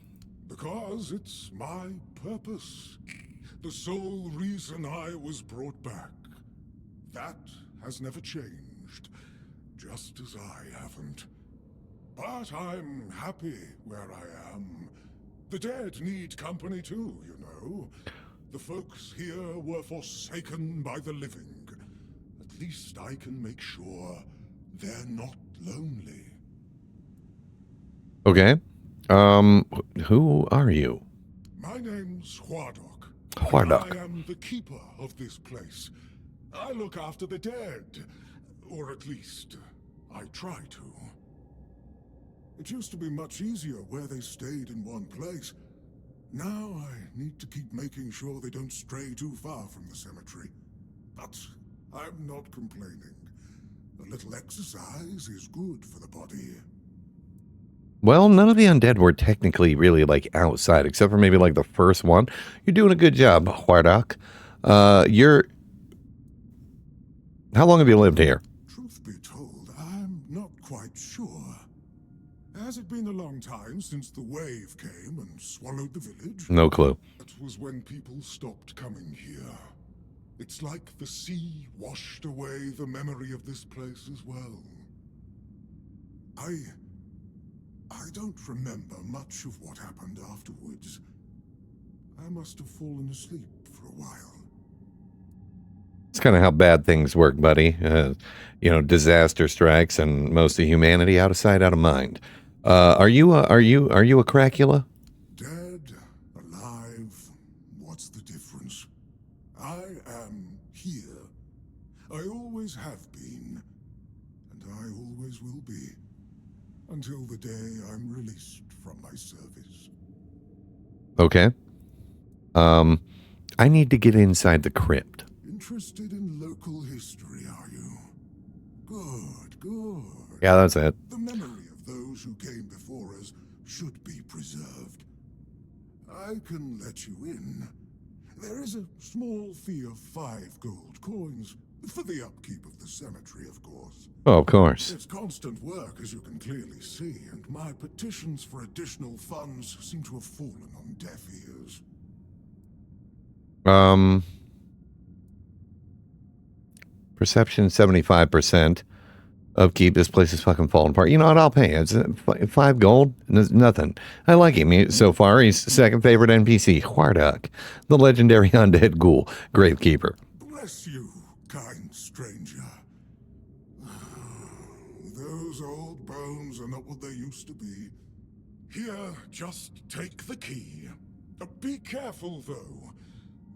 Because it's my purpose. The sole reason I was brought back. That has never changed. Just as I haven't. But I'm happy where I am. The dead need company too, you know. The folks here were forsaken by the living. At least I can make sure they're not lonely. Okay. Who are you? My name's Hwardock. Hwardock. I am the keeper of this place. I look after the dead. Or at least, I try to. It used to be much easier where they stayed in one place. Now I need to keep making sure they don't stray too far from the cemetery. But I'm not complaining. A little exercise is good for the body. Well, none of the undead were technically really like outside, except for maybe like the first one. You're doing a good job, Hwardock. How long have you lived here? Truth be told, I'm not quite sure. Has it been a long time since the wave came and swallowed the village? No clue. That was when people stopped coming here. It's like the sea washed away the memory of this place as well. I don't remember much of what happened afterwards. I must have fallen asleep for a while. It's kind of how bad things work, buddy. Disaster strikes and most of humanity out of sight, out of mind. Are you a Cracula? Dead, alive, what's the difference? I am here. I always have been, and I always will be, until the day I'm released from my service. Okay. I need to get inside the crypt. Interested in local history, are you? Good, good. Yeah, that's it. The memory of those who came before us should be preserved. I can let you in. There is a small fee of 5 gold coins for the upkeep of the cemetery, of course. Oh, of course. It's constant work, as you can clearly see, and my petitions for additional funds seem to have fallen on deaf ears. Perception 75%. Upkeep. This place is fucking falling apart. You know what? I'll pay. It's 5 gold. Nothing. I like him so far. He's second favorite NPC. Hwardak, the legendary undead ghoul, gravekeeper. Bless you, kind stranger. Those old bones are not what they used to be. Here, just take the key. Be careful, though.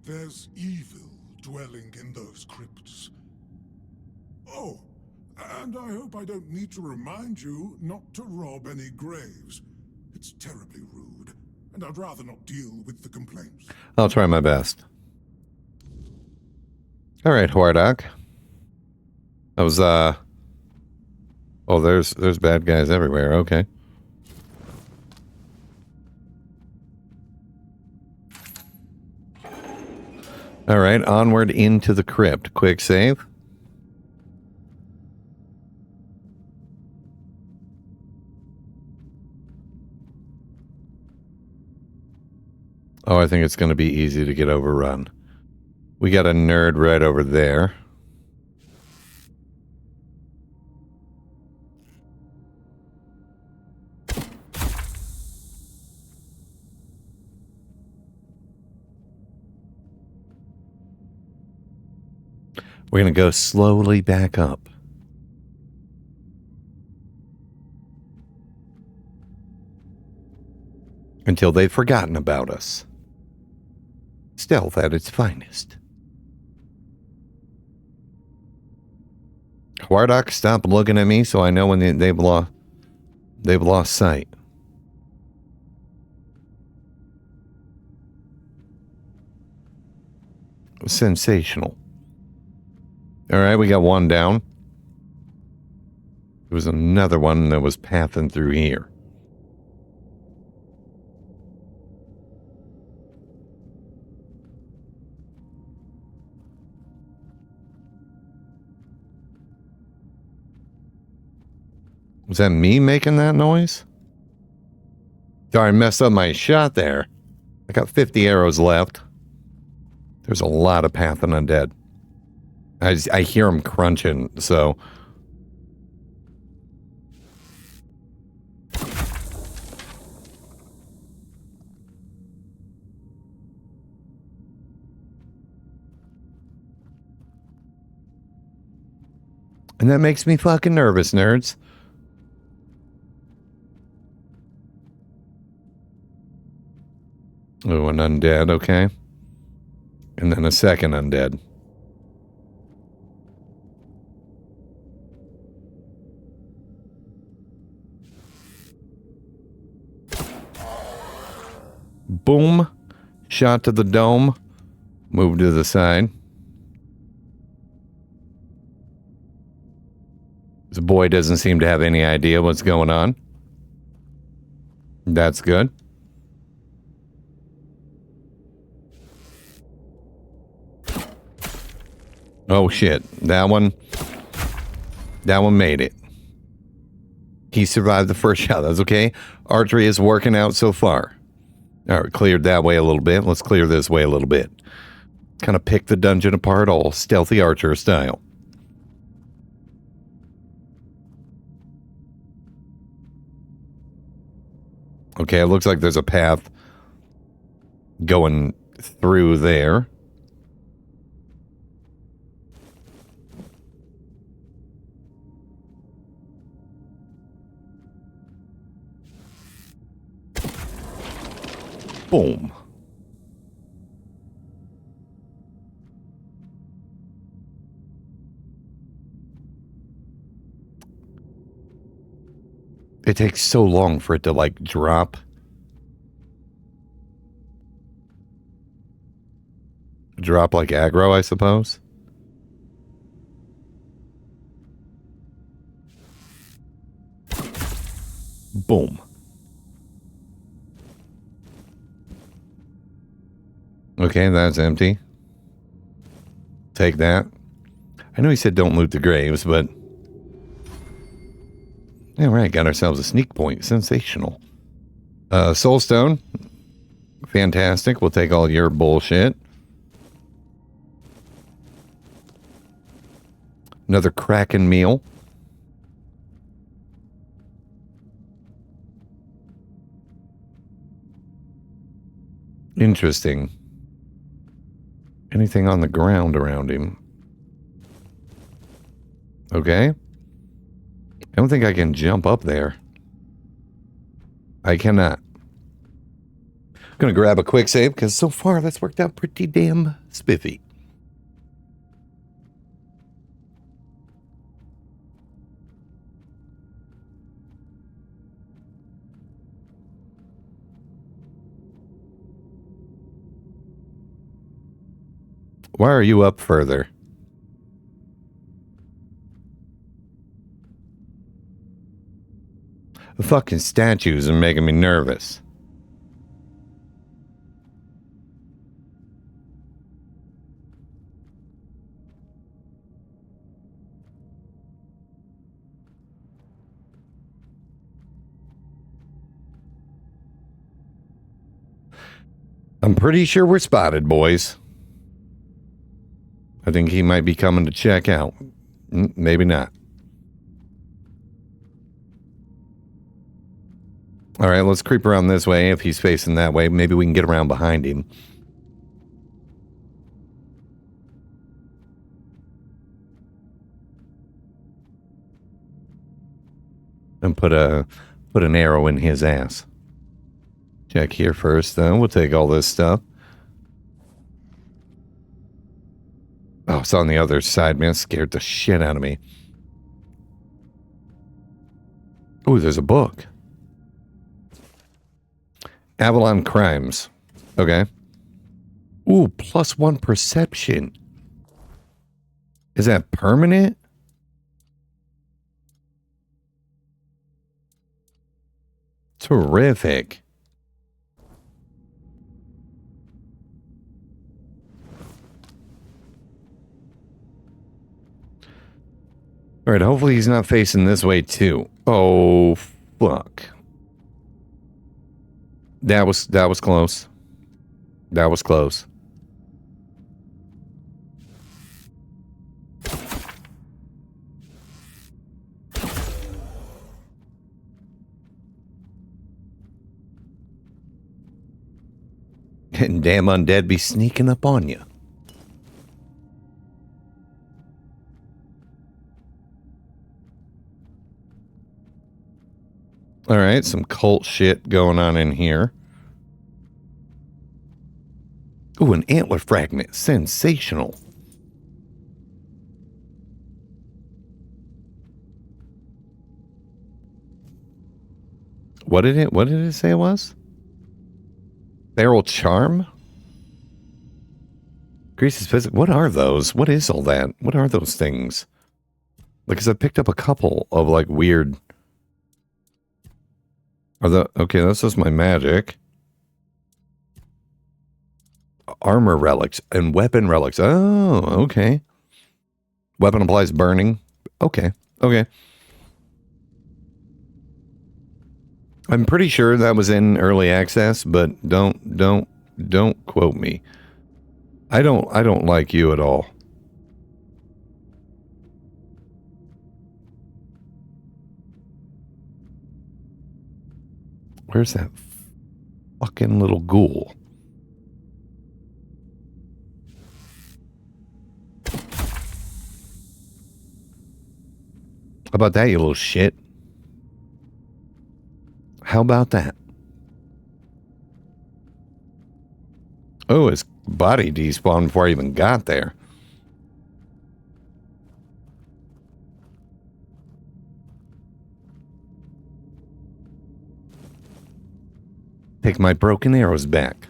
There's evil dwelling in those crypts. Oh, and I hope I don't need to remind you not to rob any graves. It's terribly rude, and I'd rather not deal with the complaints. I'll try my best. All right, Hwardak. That was, oh, there's bad guys everywhere. Okay. All right, onward into the crypt. Quick save. Oh, I think it's going to be easy to get overrun. We got a nerd right over there. We're going to go slowly back up. Until they've forgotten about us. Stealth at its finest. Hwardak, stop looking at me so I know when they've lost sight. Sensational. All right, we got one down. There was another one that was pathing through here. Was that me making that noise? Sorry, I messed up my shot there. I got 50 arrows left. There's a lot of pathing undead. I hear them crunching, so... And that makes me fucking nervous, nerds. Oh, an undead, okay. And then a second undead. Boom. Shot to the dome. Move to the side. This boy doesn't seem to have any idea what's going on. That's good. Oh shit. That one made it. He survived the first shot. That's okay. Archery is working out so far. Alright, cleared that way a little bit. Let's clear this way a little bit. Kind of pick the dungeon apart all stealthy archer style. Okay, it looks like there's a path going through there. Boom. It takes so long for it to, like, drop. Drop like aggro, I suppose. Boom. Okay, that's empty. Take that. I know he said don't loot the graves, but... All right, got ourselves a sneak point. Sensational. Soulstone. Fantastic. We'll take all your bullshit. Another Kraken meal. Interesting. Anything on the ground around him? Okay. I don't think I can jump up there. I cannot. I'm going to grab a quick save because so far that's worked out pretty damn spiffy. Why are you up further? The fucking statues are making me nervous. I'm pretty sure we're spotted, boys. I think he might be coming to check out. Maybe not. All right, let's creep around this way. If he's facing that way, maybe we can get around behind him. And put an arrow in his ass. Check here first, though. We'll take all this stuff. Oh, it's on the other side, man. It scared the shit out of me. Oh, there's a book. Avalon Crimes. Okay. Ooh, +1 perception. Is that permanent? Terrific. All right, hopefully he's not facing this way too. Oh, fuck. That was close. That was close. And damn undead be sneaking up on you. All right, some cult shit going on in here. Ooh, an antler fragment. Sensational. What did it say it was? Feral charm? Grease's physics. What are those? What is all that? What are those things? Because I picked up a couple of like weird. Okay, that's just my magic. Armor relics and weapon relics. Oh, okay. Weapon applies burning. Okay. I'm pretty sure that was in early access, but don't quote me. I don't like you at all. Where's that fucking little ghoul? How about that, you little shit? How about that? Oh, his body despawned before I even got there. Take my broken arrows back.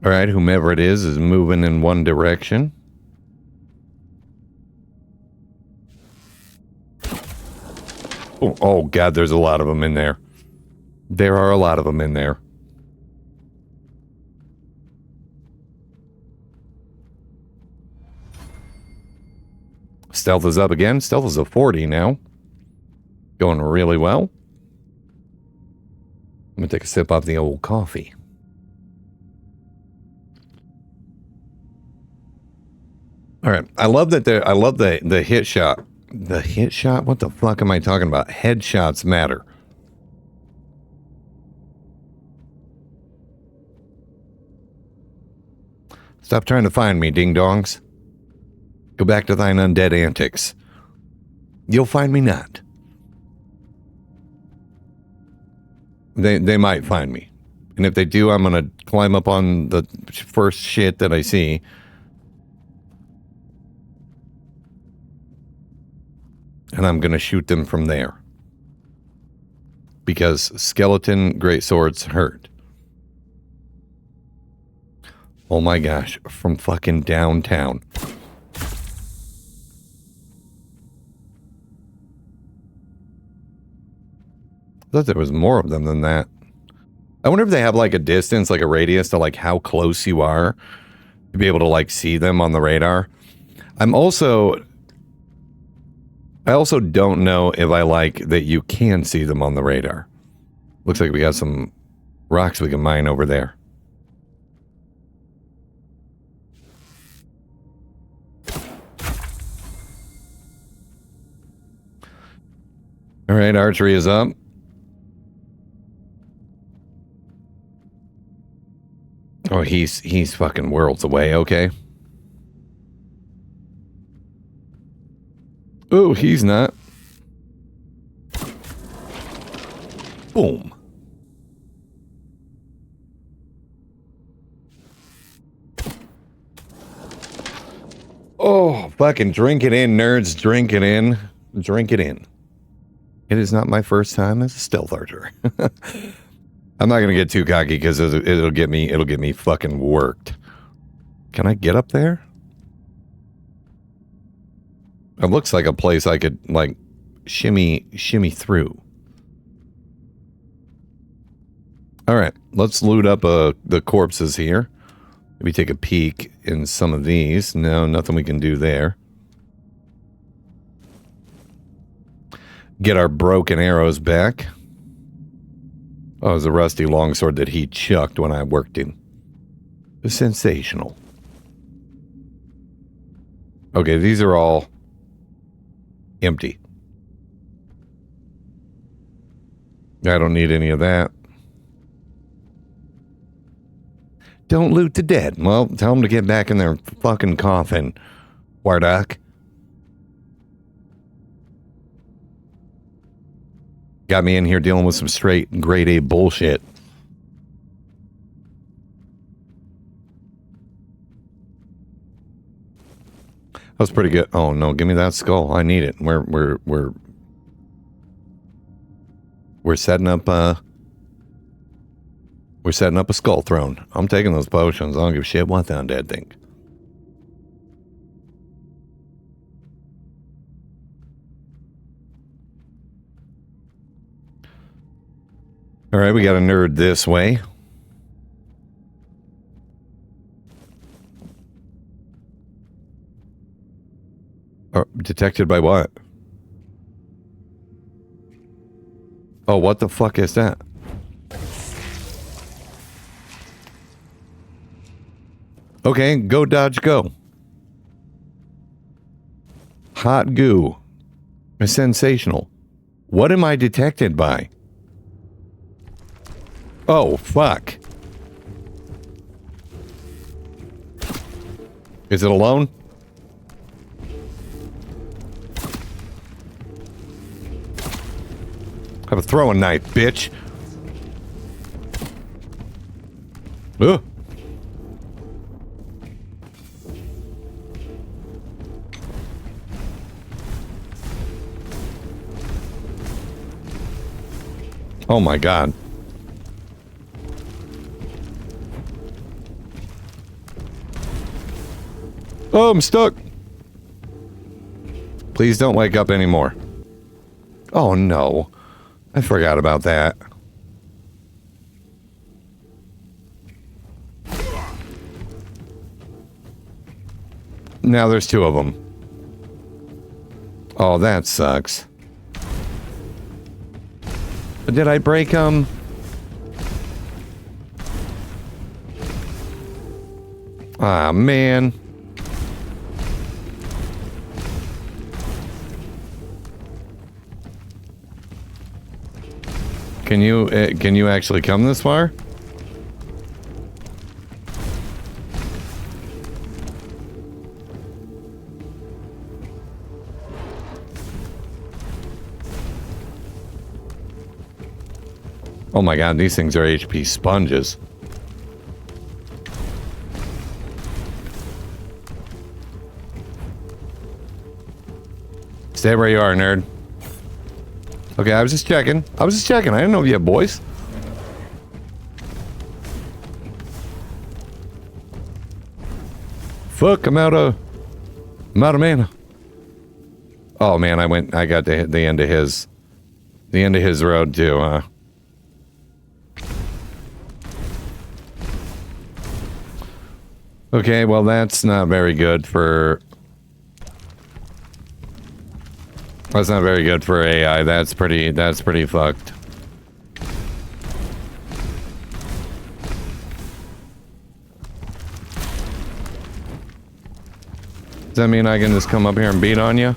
All right, whomever it is moving in one direction. Oh, God, there's a lot of them in there. There are a lot of them in there. Stealth is up again. Stealth is a 40 now. Going really well. I'm going to take a sip off the old coffee. All right. I love that I love the hit shot. The hit shot? What the fuck am I talking about? Headshots matter. Stop trying to find me, ding-dongs. Go back to thine undead antics. You'll find me not. They might find me. And if they do, I'm going to climb up on the first shit that I see. And I'm going to shoot them from there. Because skeleton greatswords hurt. Oh my gosh, from fucking downtown. I thought there was more of them than that. I wonder if they have like a distance, like a radius to like how close you are to be able to like see them on the radar. I also don't know if I like that you can see them on the radar. Looks like we got some rocks we can mine over there. All right, archery is up. Oh, he's fucking worlds away, okay. Oh, he's not. Boom. Oh, fucking drink it in, nerds. Drink it in. Drink it in. It is not my first time as a stealth archer. I'm not gonna get too cocky because it'll get me fucking worked. Can I get up there? It looks like a place I could like shimmy through. All right, let's loot up the corpses here. Maybe take a peek in some of these. No, nothing we can do there. Get our broken arrows back. Oh, it was a rusty longsword that he chucked when I worked him. It was sensational. Okay, these are all empty. I don't need any of that. Don't loot the dead. Well, tell them to get back in their fucking coffin, Wardock. Got me in here dealing with some straight grade A bullshit. That was pretty good. Oh no, give me that skull. I need it. We're setting up we're setting up a skull throne. I'm taking those potions. I don't give a shit what the undead think. All right, we got a nerd this way. Detected by what? Oh, what the fuck is that? Okay, go dodge go. Hot goo. Sensational. What am I detected by? Oh, fuck. Is it alone? Have a throwing knife, bitch. Ugh. Oh my god. Oh, I'm stuck. Please don't wake up anymore. Oh no. I forgot about that. Now there's two of them. Oh, that sucks. Did I break them? Ah, man. Can you actually come this far? Oh my god, these things are HP sponges. Stay where you are, nerd. Okay, I was just checking. I didn't know you had boys. Fuck, I'm out of mana. Oh man, I got to the end of his road too, huh? Okay, well that's not very good for... That's not very good for AI. That's pretty fucked. Does that mean I can just come up here and beat on you?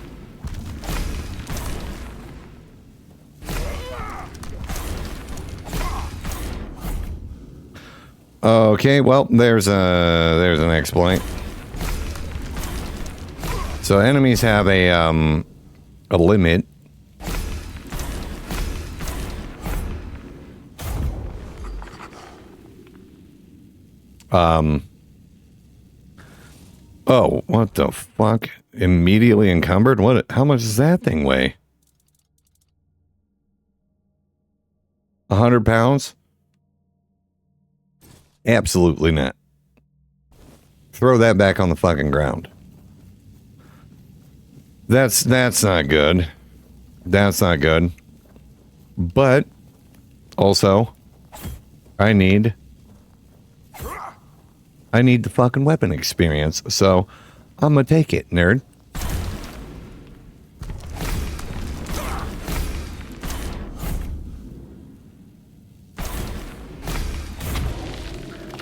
Okay, well, there's an exploit. So enemies have a limit. Oh, what the fuck? Immediately encumbered? What? How much does that thing weigh? 100 pounds? Absolutely not. Throw that back on the fucking ground. That's not good. That's not good. But also, I need the fucking weapon experience, so I'm gonna take it, nerd.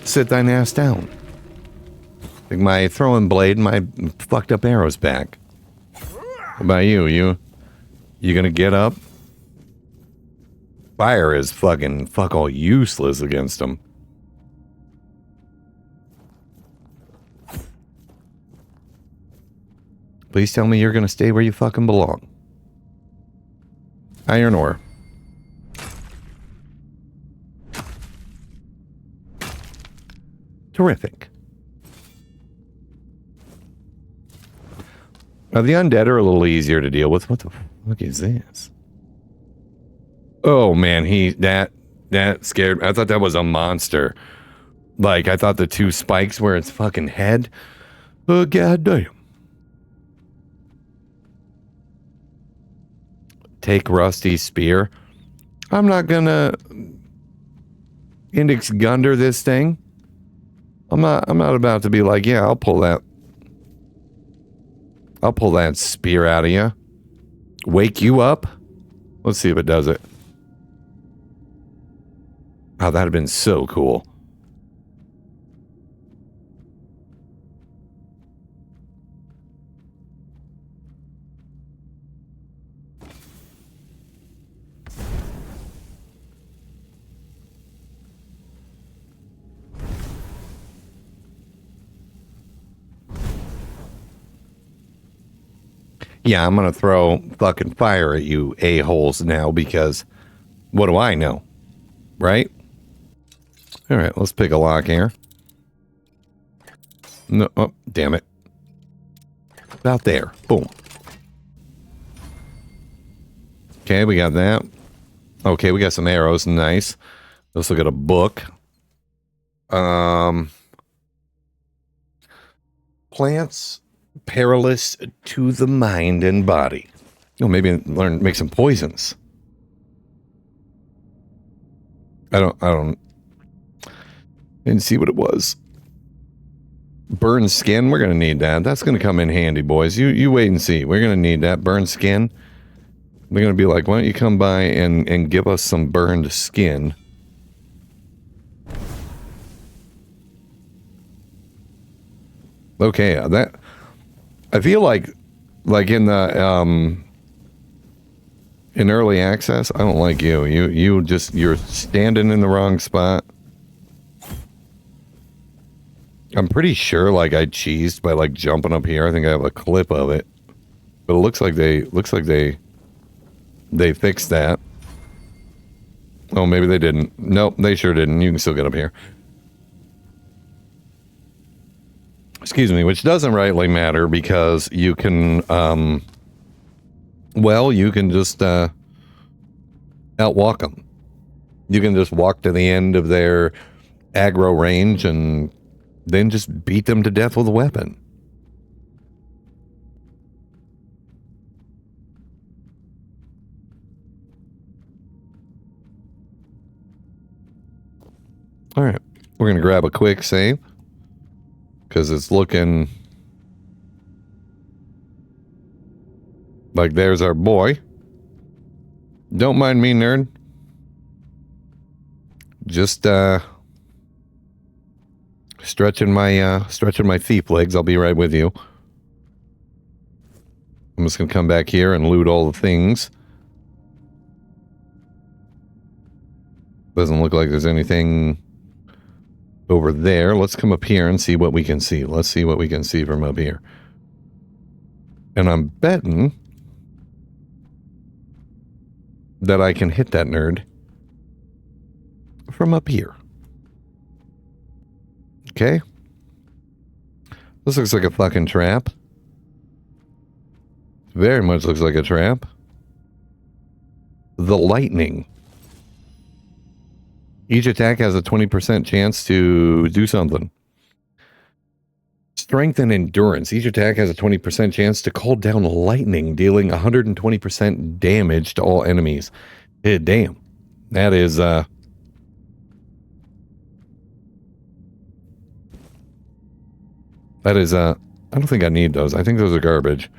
Sit thine ass down. Take my throwing blade and my fucked up arrows back. What about you? You gonna get up? Fire is fuck all useless against them. Please tell me you're gonna stay where you fucking belong. Iron ore. Terrific. Now the undead are a little easier to deal with. What the fuck is this? Oh man, that scared me. I thought that was a monster. Like, I thought the two spikes were its fucking head. Oh, goddamn. Take Rusty's spear. I'm not gonna index gunder this thing. I'm not about to be like, yeah, I'll pull that spear out of you. Wake you up? Let's see if it does it. Oh, that'd have been so cool. Yeah, I'm going to throw fucking fire at you a-holes now because what do I know? Right? All right, let's pick a lock here. No, oh, damn it. About there. Boom. Okay, we got that. Okay, we got some arrows. Nice. Let's look at a book. Plants perilous to the mind and body. Oh, maybe make some poisons. I didn't see what it was. Burn skin, we're gonna need that. That's gonna come in handy, boys. You wait and see. We're gonna need that. Burn skin. We're gonna be like, why don't you come by and give us some burned skin? Okay, that I feel like in the in early access, I don't like you. You're standing in the wrong spot. I'm pretty sure like I cheesed by like jumping up here. I think I have a clip of it. But it looks like they fixed that. Oh, maybe they didn't. Nope, they sure didn't. You can still get up here. Excuse me, which doesn't rightly matter because you can, well, you can just, outwalk them. You can just walk to the end of their aggro range and then just beat them to death with a weapon. All right, we're going to grab a quick save. Because it's looking like there's our boy. Don't mind me, nerd. Just stretching my thief legs. I'll be right with you. I'm just gonna come back here and loot all the things. Doesn't look like there's anything over there. Let's come up here and see what we can see. Let's see what we can see from up here. And I'm betting that I can hit that nerd from up here. Okay. This looks like a fucking trap. Very much looks like a trap. The lightning. Each attack has a 20% chance to do something. Strength and endurance. Each attack has a 20% chance to call down lightning, dealing 120% damage to all enemies. Damn. That is, that is, I don't think I need those. I think those are garbage.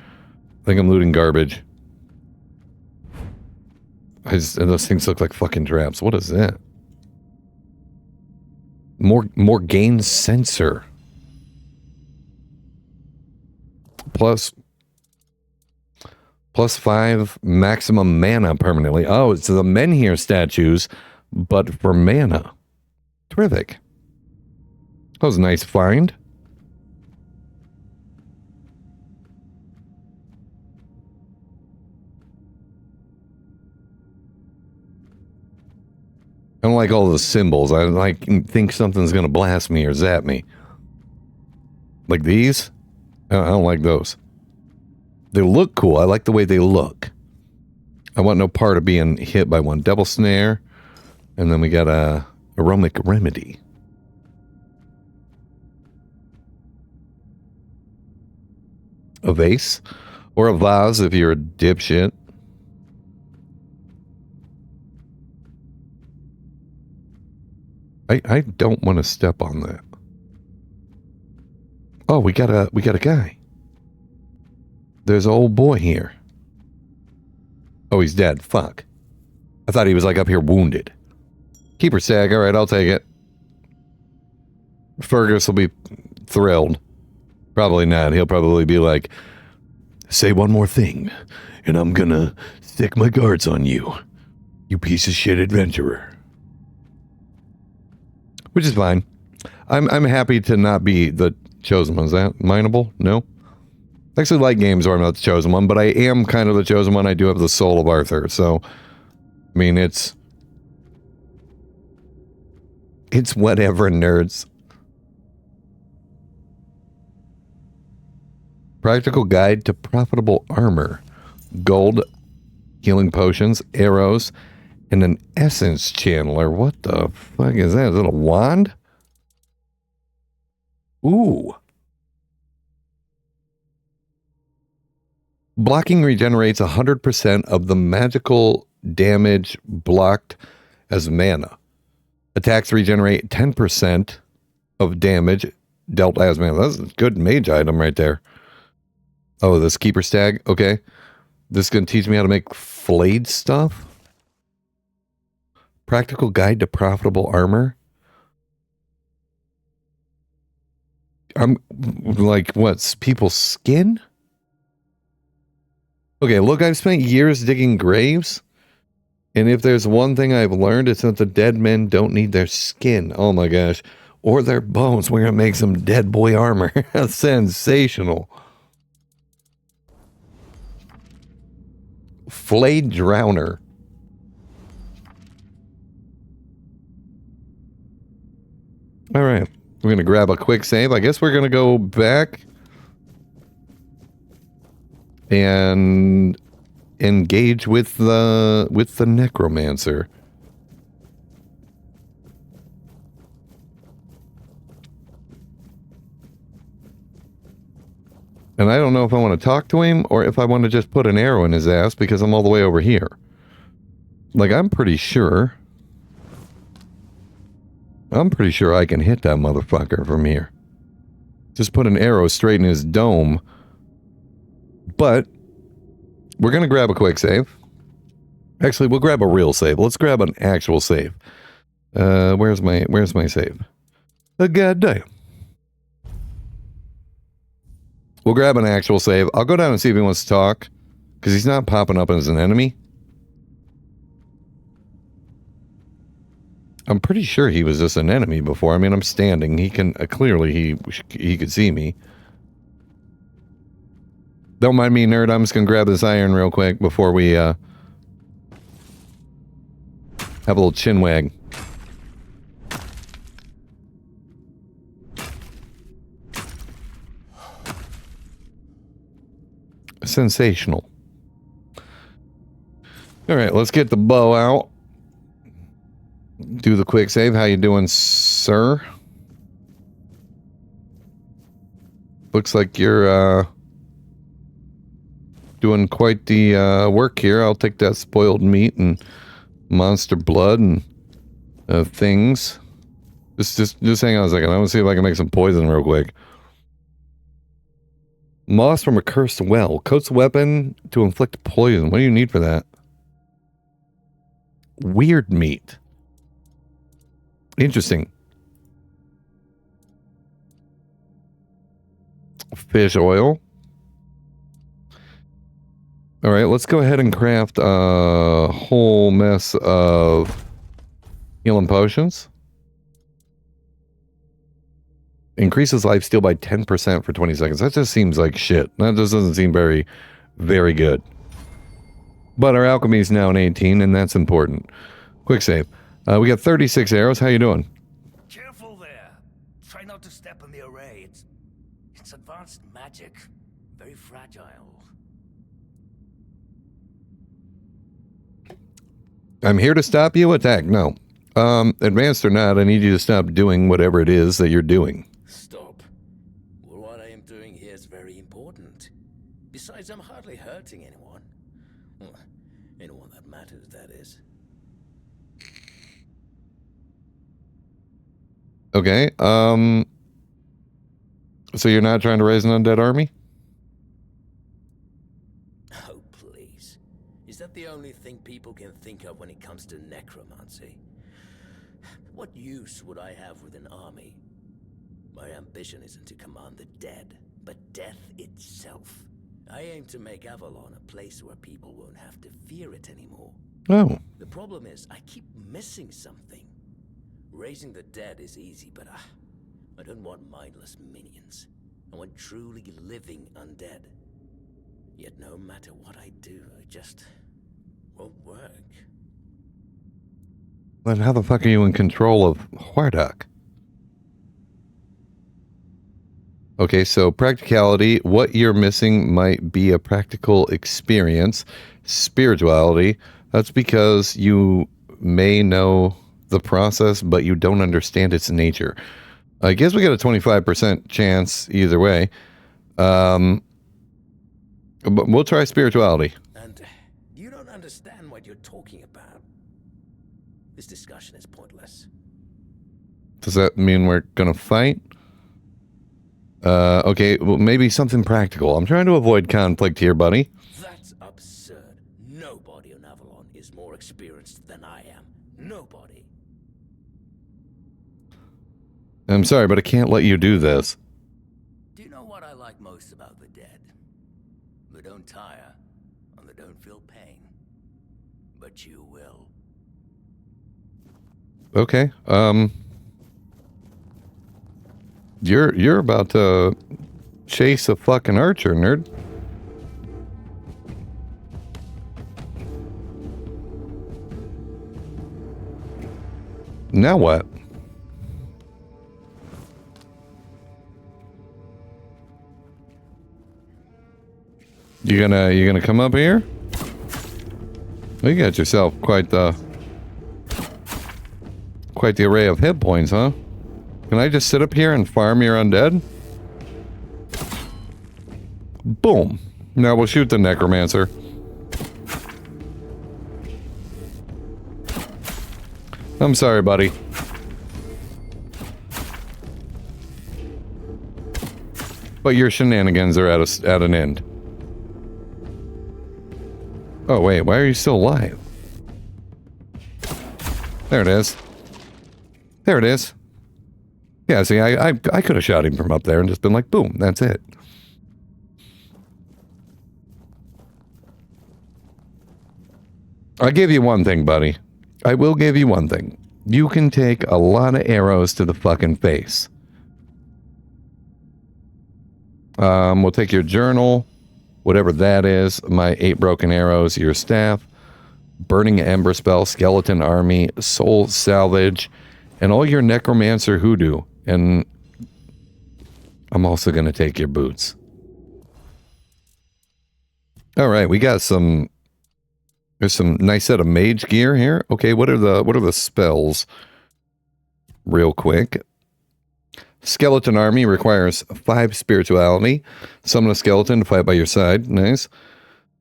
I think I'm looting garbage. Those things look like fucking traps. What is that? More gain sensor. Plus 5 maximum mana permanently. Oh, it's the Menhir statues, but for mana. Terrific. That was a nice find. I don't like all the symbols. I think something's going to blast me or zap me. Like these? I don't like those. They look cool. I like the way they look. I want no part of being hit by one. Devil Snare. And then we got a Aromic Remedy. A vase. Or a vase if you're a dipshit. I don't want to step on that. Oh, we got a guy. There's an old boy here. Oh, he's dead. Fuck. I thought he was like up here wounded. Keeper sag. All right, I'll take it. Fergus will be thrilled. Probably not. He'll probably be like, say one more thing, and I'm gonna stick my guards on you, you piece of shit adventurer. Which is fine. I'm happy to not be the chosen one. Is that mineable? No? I actually like games where I'm not the chosen one, but I am kind of the chosen one. I do have the soul of Arthur, so I mean it's whatever, nerds. Practical guide to profitable armor. Gold, healing potions, arrows, and an essence channeler. What the fuck is that? Is it a wand? Ooh. Blocking regenerates 100% of the magical damage blocked as mana. Attacks regenerate 10% of damage dealt as mana. That's a good mage item right there. Oh, this keeper stag. Okay. This is going to teach me how to make flayed stuff. Practical guide to profitable armor. I'm like, what's people's skin? Okay, look, I've spent years digging graves. And if there's one thing I've learned, it's that the dead men don't need their skin. Oh my gosh. Or their bones. We're going to make some dead boy armor. Sensational. Flayed Drowner. All right. We're going to grab a quick save. I guess we're going to go back and engage with the necromancer. And I don't know if I want to talk to him or if I want to just put an arrow in his ass because I'm all the way over here. Like, I'm pretty sure I can hit that motherfucker from here. Just put an arrow straight in his dome. But we're going to grab a quick save. Actually, we'll grab a real save. Let's grab an actual save. Where's my save? Goddamn. We'll grab an actual save. I'll go down and see if he wants to talk. Because he's not popping up as an enemy. I'm pretty sure he was just an enemy before. I mean, I'm standing. He can... clearly, he could see me. Don't mind me, nerd. I'm just going to grab this iron real quick before we, have a little chin wag. Sensational. Alright, let's get the bow out. Do the quick save. How you doing, sir? Looks like you're, doing quite the, work here. I'll take that spoiled meat and monster blood and, things. Just hang on a second. I want to see if I can make some poison real quick. Moss from a cursed well. Coats weapon to inflict poison. What do you need for that? Weird meat. Interesting. Fish oil. Alright, let's go ahead and craft a whole mess of healing potions. Increases lifesteal by 10% for 20 seconds. That just seems like shit. That just doesn't seem very, very good. But our alchemy is now an 18, and that's important. Quick save. We got 36 arrows. How you doing? Careful there. Try not to step in the array. It's advanced magic. Very fragile. I'm here to stop you. Attack. No. Advanced or not, I need you to stop doing whatever it is that you're doing. Stop. Well, what I am doing here is very important. Besides, I'm hardly hurting anyone. Well, anyone that matters, that is. Okay, so you're not trying to raise an undead army? Oh, please. Is that the only thing people can think of when it comes to necromancy? What use would I have with an army? My ambition isn't to command the dead, but death itself. I aim to make Avalon a place where people won't have to fear it anymore. Oh. The problem is, I keep missing something. Raising the dead is easy, but I don't want mindless minions. I want truly living undead. Yet no matter what I do, it just won't work. Then how the fuck are you in control of Hwardok? Okay, so practicality, what you're missing might be a practical experience. Spirituality, that's because you may know the process, but you don't understand its nature. I guess we got a 25% chance either way. But we'll try spirituality. And you don't understand what you're talking about. This discussion is pointless. Does that mean we're gonna fight? Okay, well, maybe something practical. I'm trying to avoid conflict here, buddy. That's absurd. Nobody on Avalon is more experienced than I am. Nobody. I'm sorry, but I can't let you do this. Do you know what I like most about the dead? They don't tire, and they don't feel pain. But you will. Okay, You're about to chase a fucking archer, nerd. Now what? You gonna come up here? Well, you got yourself quite the array of hit points, huh? Can I just sit up here and farm your undead? Boom. Now we'll shoot the necromancer. I'm sorry, buddy. But your shenanigans are at an end. Oh, wait, why are you still alive? There it is. There it is. Yeah, see, I could have shot him from up there and just been like, boom, that's it. I give you one thing, buddy. I will give you one thing. You can take a lot of arrows to the fucking face. We'll take your journal, whatever that is, my 8 broken arrows, your staff, burning ember spell, skeleton army, soul salvage, and all your necromancer hoodoo. And I'm also going to take your boots. All right, we got some. There's some nice set of mage gear here. Okay, what are the spells? Real quick. Skeleton army requires 5 spirituality. Summon a skeleton to fight by your side. Nice.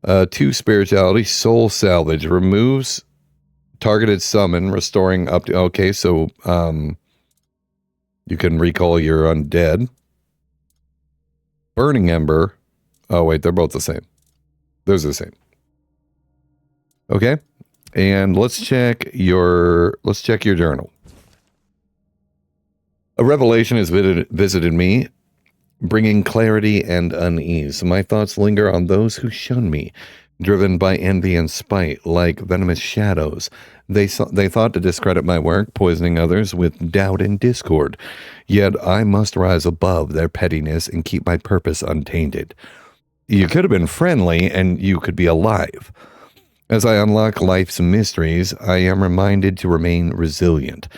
2 spirituality. Soul salvage removes targeted summon, restoring up to. Okay, so you can recall your undead. Burning ember. Oh wait, they're both the same. Those are the same. Okay, and let's check your journal. A revelation has visited me, bringing clarity and unease. My thoughts linger on those who shun me, driven by envy and spite, like venomous shadows. They thought to discredit my work, poisoning others with doubt and discord. Yet I must rise above their pettiness and keep my purpose untainted. You could have been friendly, and you could be alive. As I unlock life's mysteries, I am reminded to remain resilient.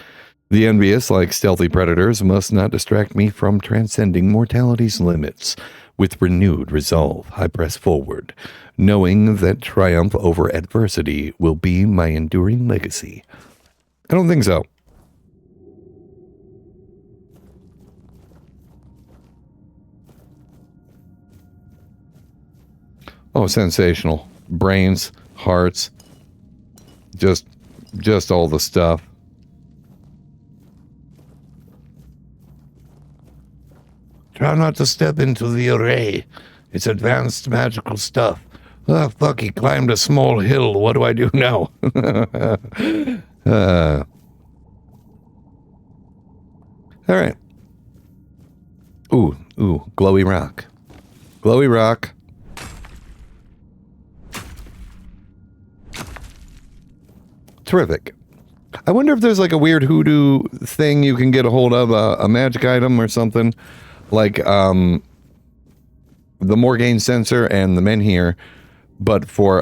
The envious, like stealthy predators, must not distract me from transcending mortality's limits. With renewed resolve, I press forward, knowing that triumph over adversity will be my enduring legacy. I don't think so. Oh, sensational. Brains, hearts, just all the stuff. Try not to step into the array. It's advanced magical stuff. Ah, fuck, he climbed a small hill. What do I do now? All right. Ooh, glowy rock. Glowy rock. Terrific. I wonder if there's like a weird hoodoo thing you can get a hold of, a magic item or something. Like, the Morgaine sensor and the menhir, but for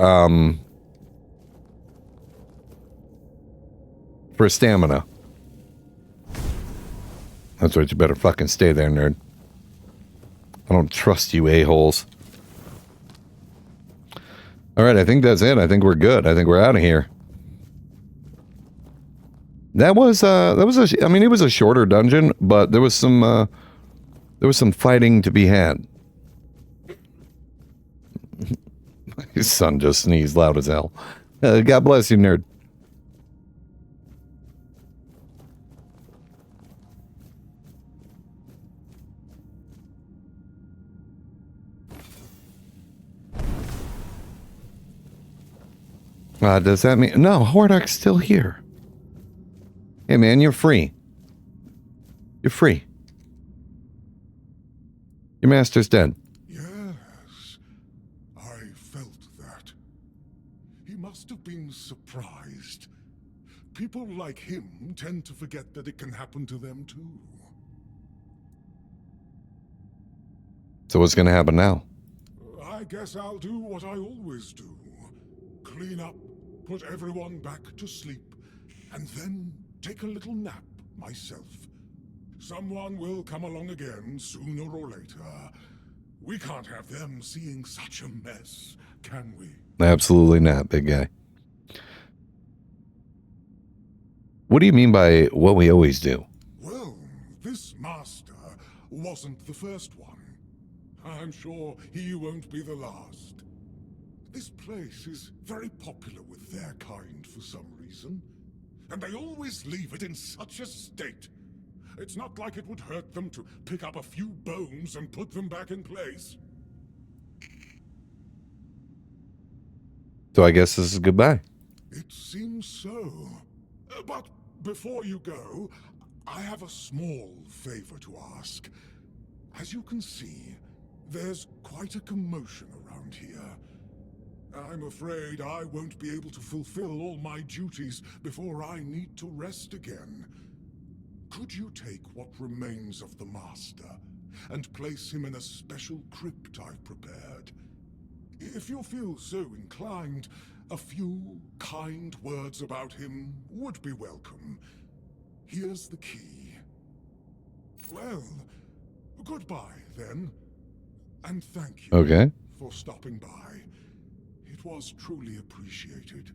stamina. That's right, you better fucking stay there, nerd. I don't trust you a-holes. Alright, I think that's it. I think we're good. I think we're out of here. That was I mean, it was a shorter dungeon, but there was some fighting to be had. His son just sneezed loud as hell. God bless you, nerd. Does that mean... No, Hordak's still here. Hey, man, you're free. You're free. Your master's dead. Yes, I felt that. He must have been surprised. People like him tend to forget that it can happen to them too. So what's gonna happen now? I guess I'll do what I always do. Clean up, put everyone back to sleep, and then take a little nap myself. Someone will come along again sooner or later. We can't have them seeing such a mess, can we? Absolutely not, big guy. What do you mean by what we always do? Well, this master wasn't the first one. I'm sure he won't be the last. This place is very popular with their kind for some reason. And they always leave it in such a state. It's not like it would hurt them to pick up a few bones and put them back in place. So I guess this is goodbye. It seems so. But before you go, I have a small favor to ask. As you can see, there's quite a commotion around here. I'm afraid I won't be able to fulfill all my duties before I need to rest again. Could you take what remains of the Master and place him in a special crypt I've prepared? If you feel so inclined, a few kind words about him would be welcome. Here's the key. Well, goodbye then. And thank you for stopping by. It was truly appreciated.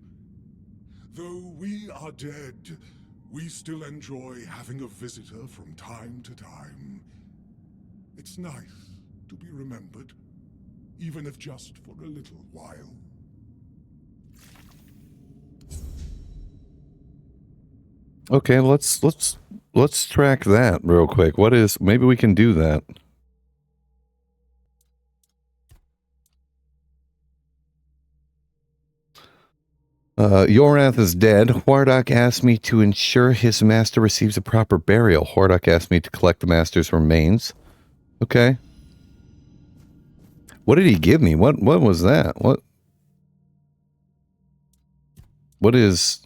Though we are dead, we still enjoy having a visitor from time to time. It's nice to be remembered, even if just for a little while. Okay, let's track that real quick. What is... Maybe we can do that. Yorath is dead. Hordak asked me to ensure his master receives a proper burial. Hordak asked me to collect the master's remains. Okay. What did he give me? What was that? What is...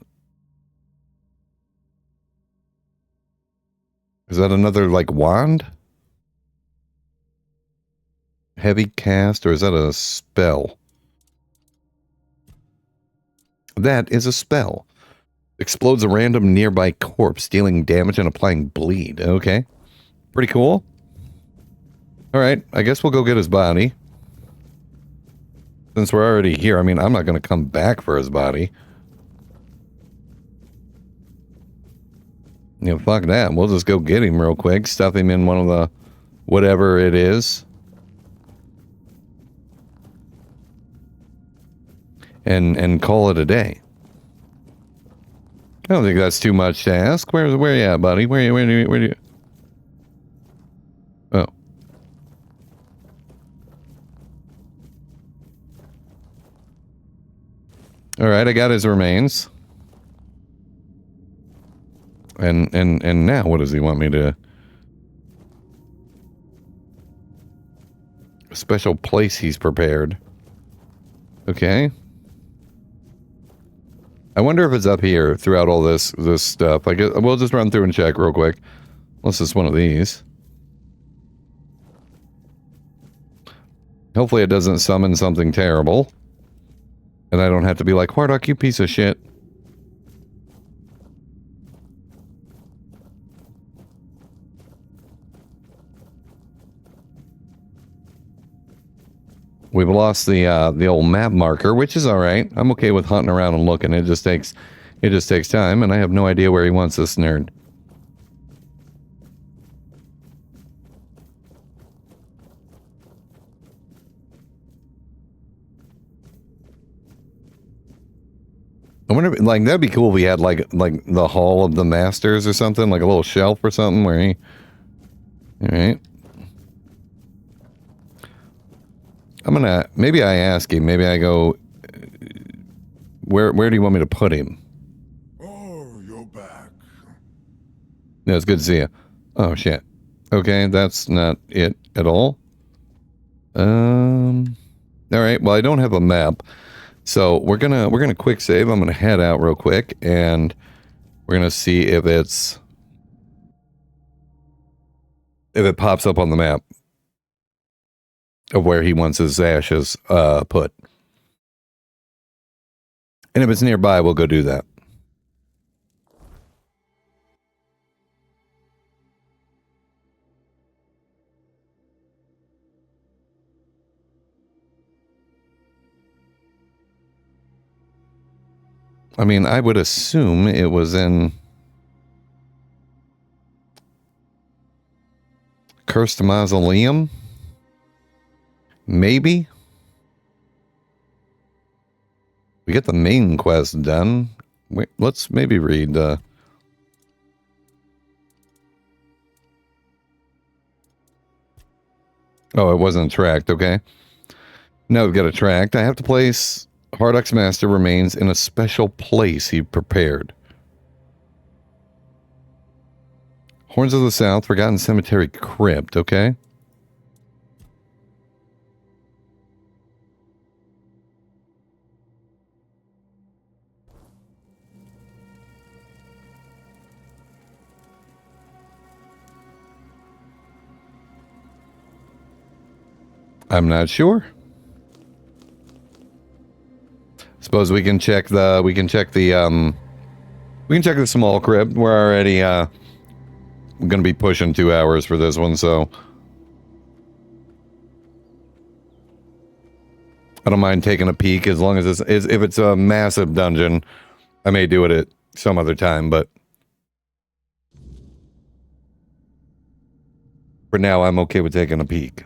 Is that another, like, wand? Heavy cast, or is that a spell? That is a spell. Explodes a random nearby corpse, dealing damage and applying bleed. Okay. Pretty cool. Alright, I guess we'll go get his body. Since we're already here, I mean, I'm not going to come back for his body. You know, fuck that. We'll just go get him real quick. Stuff him in one of the... whatever it is. And call it a day. I don't think that's too much to ask. Where you at, buddy? Where you... Oh. Alright, I got his remains. And now, what does he want me to... A special place he's prepared. Okay. I wonder if it's up here throughout all this stuff. I guess we'll just run through and check real quick. Unless it's one of these. Hopefully it doesn't summon something terrible. And I don't have to be like, Hardock, you piece of shit. We've lost the old map marker, which is all right. I'm okay with hunting around and looking. It just takes time, and I have no idea where he wants this nerd. I wonder if, like, that'd be cool if we had like the Hall of the Masters or something, like a little shelf or something where he. All right. I'm gonna, maybe I ask him, maybe I go, where do you want me to put him? Oh, you're back. Yeah, it's good to see you. Oh, shit. Okay, that's not it at all. All right, well, I don't have a map, so we're gonna quick save. I'm gonna head out real quick, and we're gonna see if it pops up on the map of where he wants his ashes put. And if it's nearby, we'll go do that. I mean, I would assume it was in Cursed Mausoleum? Maybe? We get the main quest done. Wait, let's maybe read, oh, it wasn't tracked, okay. Now we've got it tracked. I have to place Hardock's master remains in a special place he prepared. Horns of the South, Forgotten Cemetery Crypt, okay. I'm not sure. Suppose we can check the small crypt. We're already gonna be pushing 2 hours for this one, so I don't mind taking a peek as long as if it's a massive dungeon. I may do it at some other time, but for now I'm okay with taking a peek.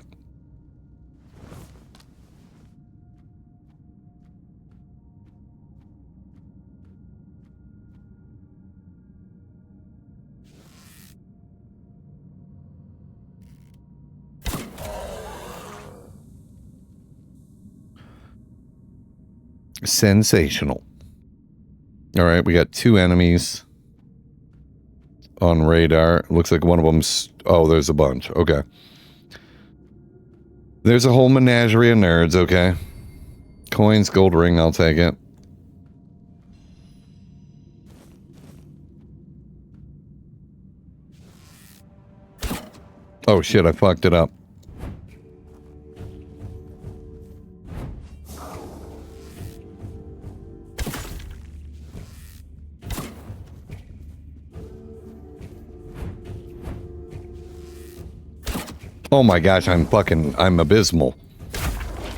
Sensational. All right, we got 2 enemies on radar. Looks like one of them's... Oh, there's a bunch. Okay. There's a whole menagerie of nerds, okay. Coins, gold ring, I'll take it. Oh shit, I fucked it up. Oh my gosh, I'm abysmal.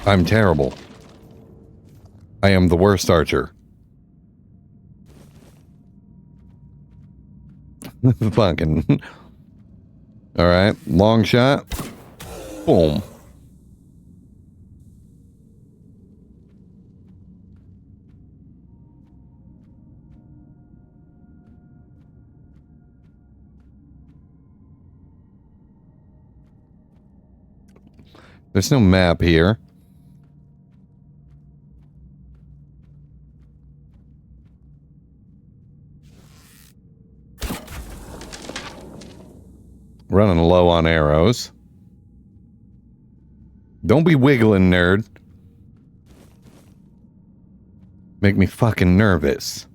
I'm terrible. I am the worst archer. Fucking. Alright, long shot. Boom. There's no map here. Running low on arrows. Don't be wiggling, nerd. Make me fucking nervous.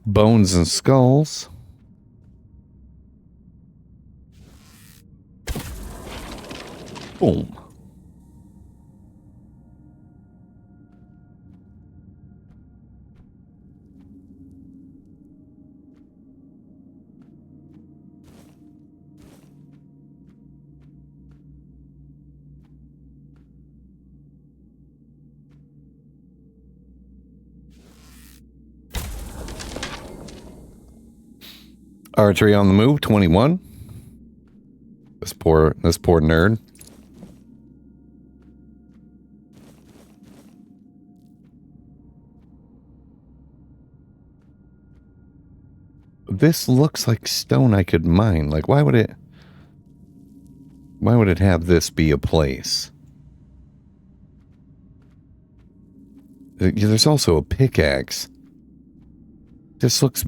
Bones and skulls. Boom. Archery on the move, 21. This poor nerd. This looks like stone I could mine. Like, why would it have this be a place? There's also a pickaxe. This looks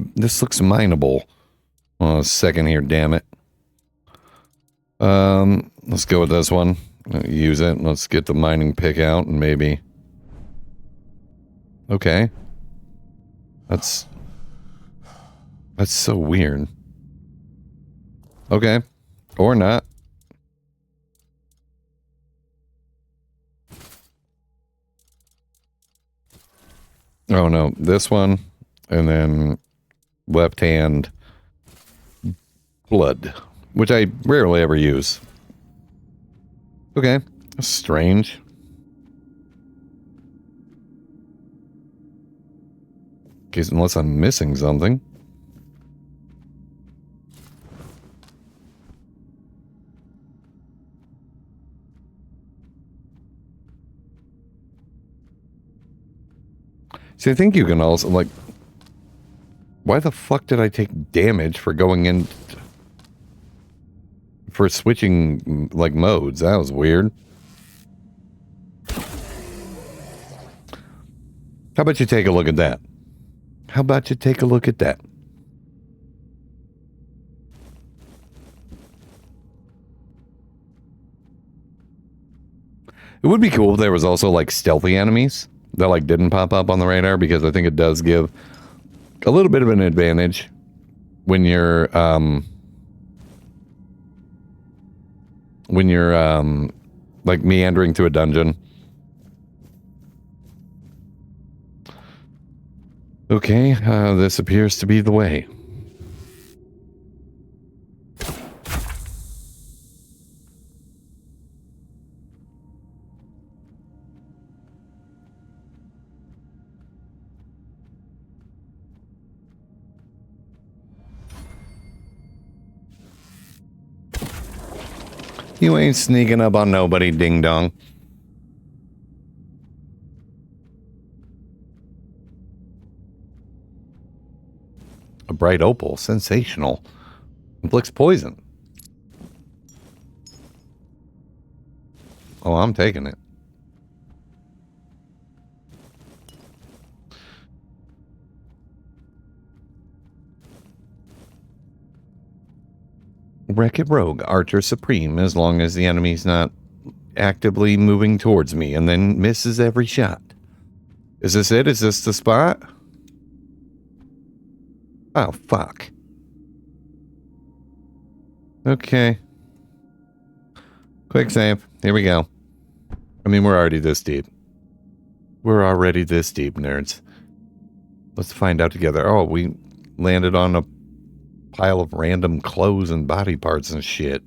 mineable. Oh, a second here, damn it. Let's go with this one. Use it. Let's get the mining pick out and maybe. Okay. That's so weird. Okay. Or not. Oh no, this one, and then left hand blood, which I rarely ever use. Okay, that's strange. Guess unless I'm missing something. See, I think you can also, like, why the fuck did I take damage for going in, for switching, like, modes? That was weird. How about you take a look at that? How about you take a look at that? It would be cool if there was also, like, stealthy enemies that, like, didn't pop up on the radar, because I think it does give a little bit of an advantage when you're like, meandering through a dungeon. Okay, this appears to be the way. You ain't sneaking up on nobody, ding dong. A bright opal, sensational. Inflicts poison. Oh, I'm taking it. Wreck-It Rogue, Archer Supreme, as long as the enemy's not actively moving towards me, and then misses every shot. Is this it? Is this the spot? Oh, fuck. Okay. Quick save. Here we go. I mean, we're already this deep. We're already this deep, nerds. Let's find out together. Oh, we landed on a pile of random clothes and body parts and shit.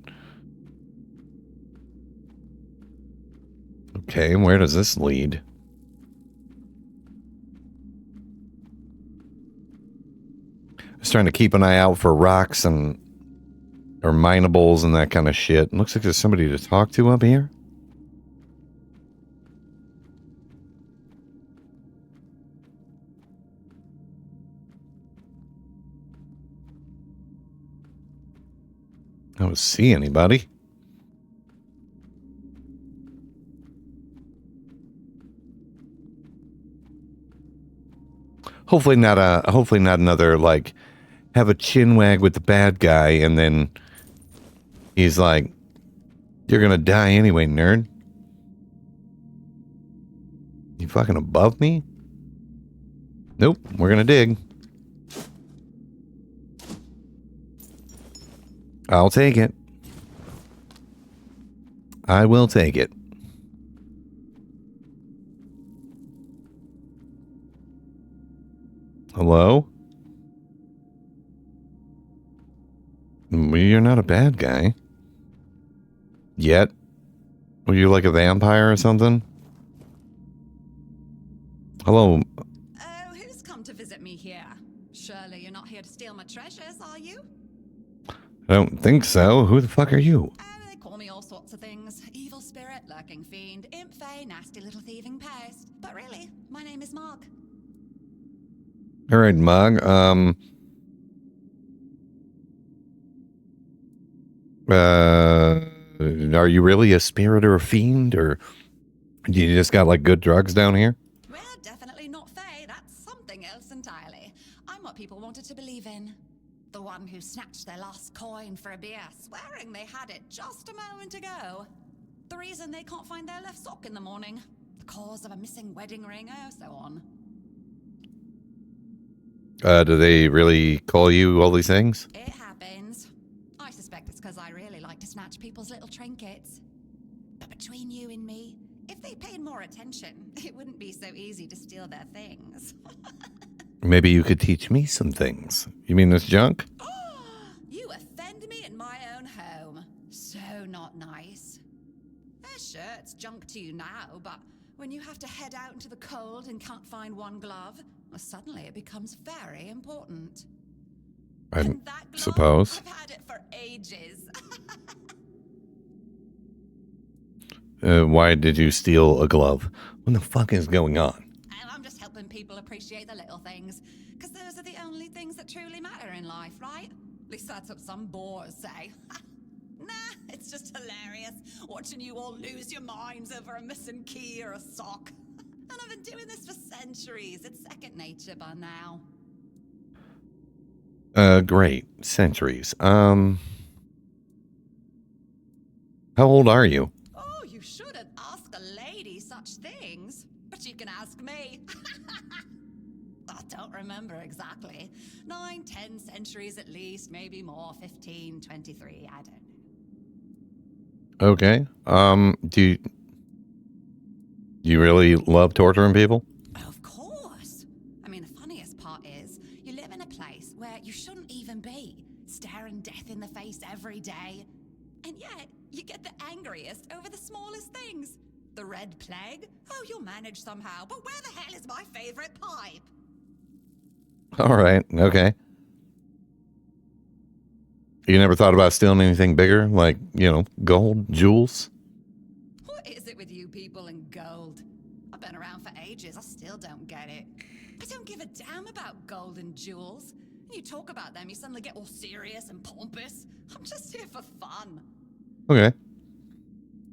Okay, where does this lead? I was trying to keep an eye out for rocks or minables and that kind of shit. It looks like there's somebody to talk to up here. I don't see anybody. Hopefully not another, like, have a chinwag with the bad guy and then he's like, you're gonna die anyway, nerd. You fucking above me? Nope, we're gonna dig. I'll take it. I will take it. Hello? You're not a bad guy. Yet? Were you like a vampire or something? Hello? Oh, who's come to visit me here? Surely you're not here to steal my treasures, are you? I don't think so. Who the fuck are you? Oh, they call me all sorts of things. Evil spirit, lurking fiend, imp fae, nasty little thieving pest. But really, my name is Marg. Alright, Marg. Are you really a spirit or a fiend, or do you just got like good drugs down here? We're definitely not fae. That's something else entirely. I'm what people wanted to believe in. The one who snatched their last coin for a beer, swearing they had it just a moment ago. The reason they can't find their left sock in the morning. The cause of a missing wedding ring, oh, so on. Do they really call you all these things? It happens. I suspect it's because I really like to snatch people's little trinkets. But between you and me, if they paid more attention, it wouldn't be so easy to steal their things. Maybe you could teach me some things. You mean this junk? You offend me in my own home. So not nice. Sure, it's junk to you now, but when you have to head out into the cold and can't find one glove, well, suddenly it becomes very important. I And that glove, suppose. I've had it for ages. Why did you steal a glove? What the fuck is going on? And I'm just helping people appreciate the little things, because those are the only things that truly matter in life, right? At least that's what some bores say. Nah, it's just hilarious watching you all lose your minds over a missing key or a sock. And I've been doing this for centuries. It's second nature by now. Great. Centuries. How old are you? Oh, you shouldn't ask a lady such things. But you can ask me. I don't remember exactly. 9, 10 centuries at least, maybe more. 15, 23, I don't know. Okay. Do you really love torturing people? Of course. I mean, the funniest part is, you live in a place where you shouldn't even be, staring death in the face every day. And yet, you get the angriest over the smallest things. The Red Plague? Oh, you'll manage somehow, but where the hell is my favorite pipe? All right. Okay. You never thought about stealing anything bigger? Like, gold, jewels? What is it with you people and gold? I've been around for ages, I still don't get it. I don't give a damn about gold and jewels. You talk about them, you suddenly get all serious and pompous. I'm just here for fun. Okay.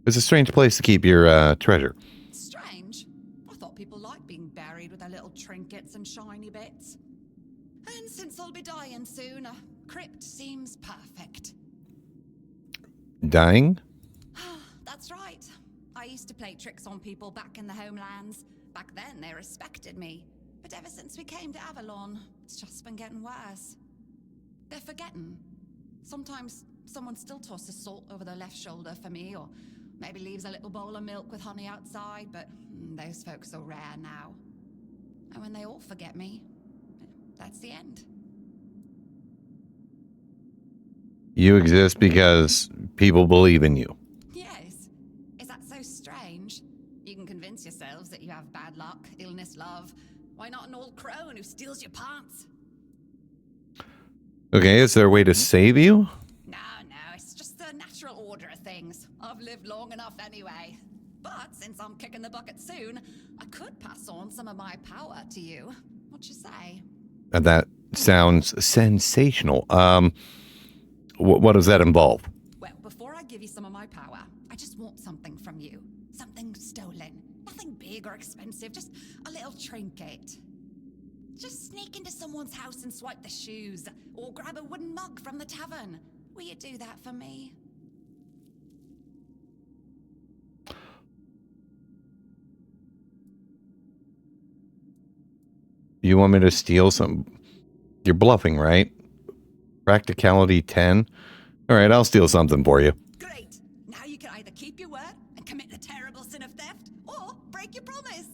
It's a strange place to keep your treasure. Strange. I thought people liked being buried with their little trinkets and shiny bits. And since I'll be dying soon, a crypt seems perfect. Dying? That's right. I used to play tricks on people back in the homelands. Back then, they respected me. But ever since we came to Avalon, it's just been getting worse. They're forgetting. Sometimes someone still tosses salt over their left shoulder for me, or maybe leaves a little bowl of milk with honey outside, but those folks are rare now. And when they all forget me, that's the end. You exist because people believe in you. Yes. Is that so strange? You can convince yourselves that you have bad luck, illness, love. Why not an old crone who steals your pants? Okay, is there a way to save you? No, it's just the natural order of things. I've lived long enough anyway. But since I'm kicking the bucket soon, I could pass on some of my power to you. What you say? That sounds sensational. What does that involve? Well, before I give you some of my power, I just want something from you. Something stolen. Nothing big or expensive, just a little trinket. Just sneak into someone's house and swipe the shoes, or grab a wooden mug from the tavern. Will you do that for me? You want me to steal some? You're bluffing, right? Practicality 10. All right, I'll steal something for you. Great. Now you can either keep your word and commit the terrible sin of theft, or break your promise.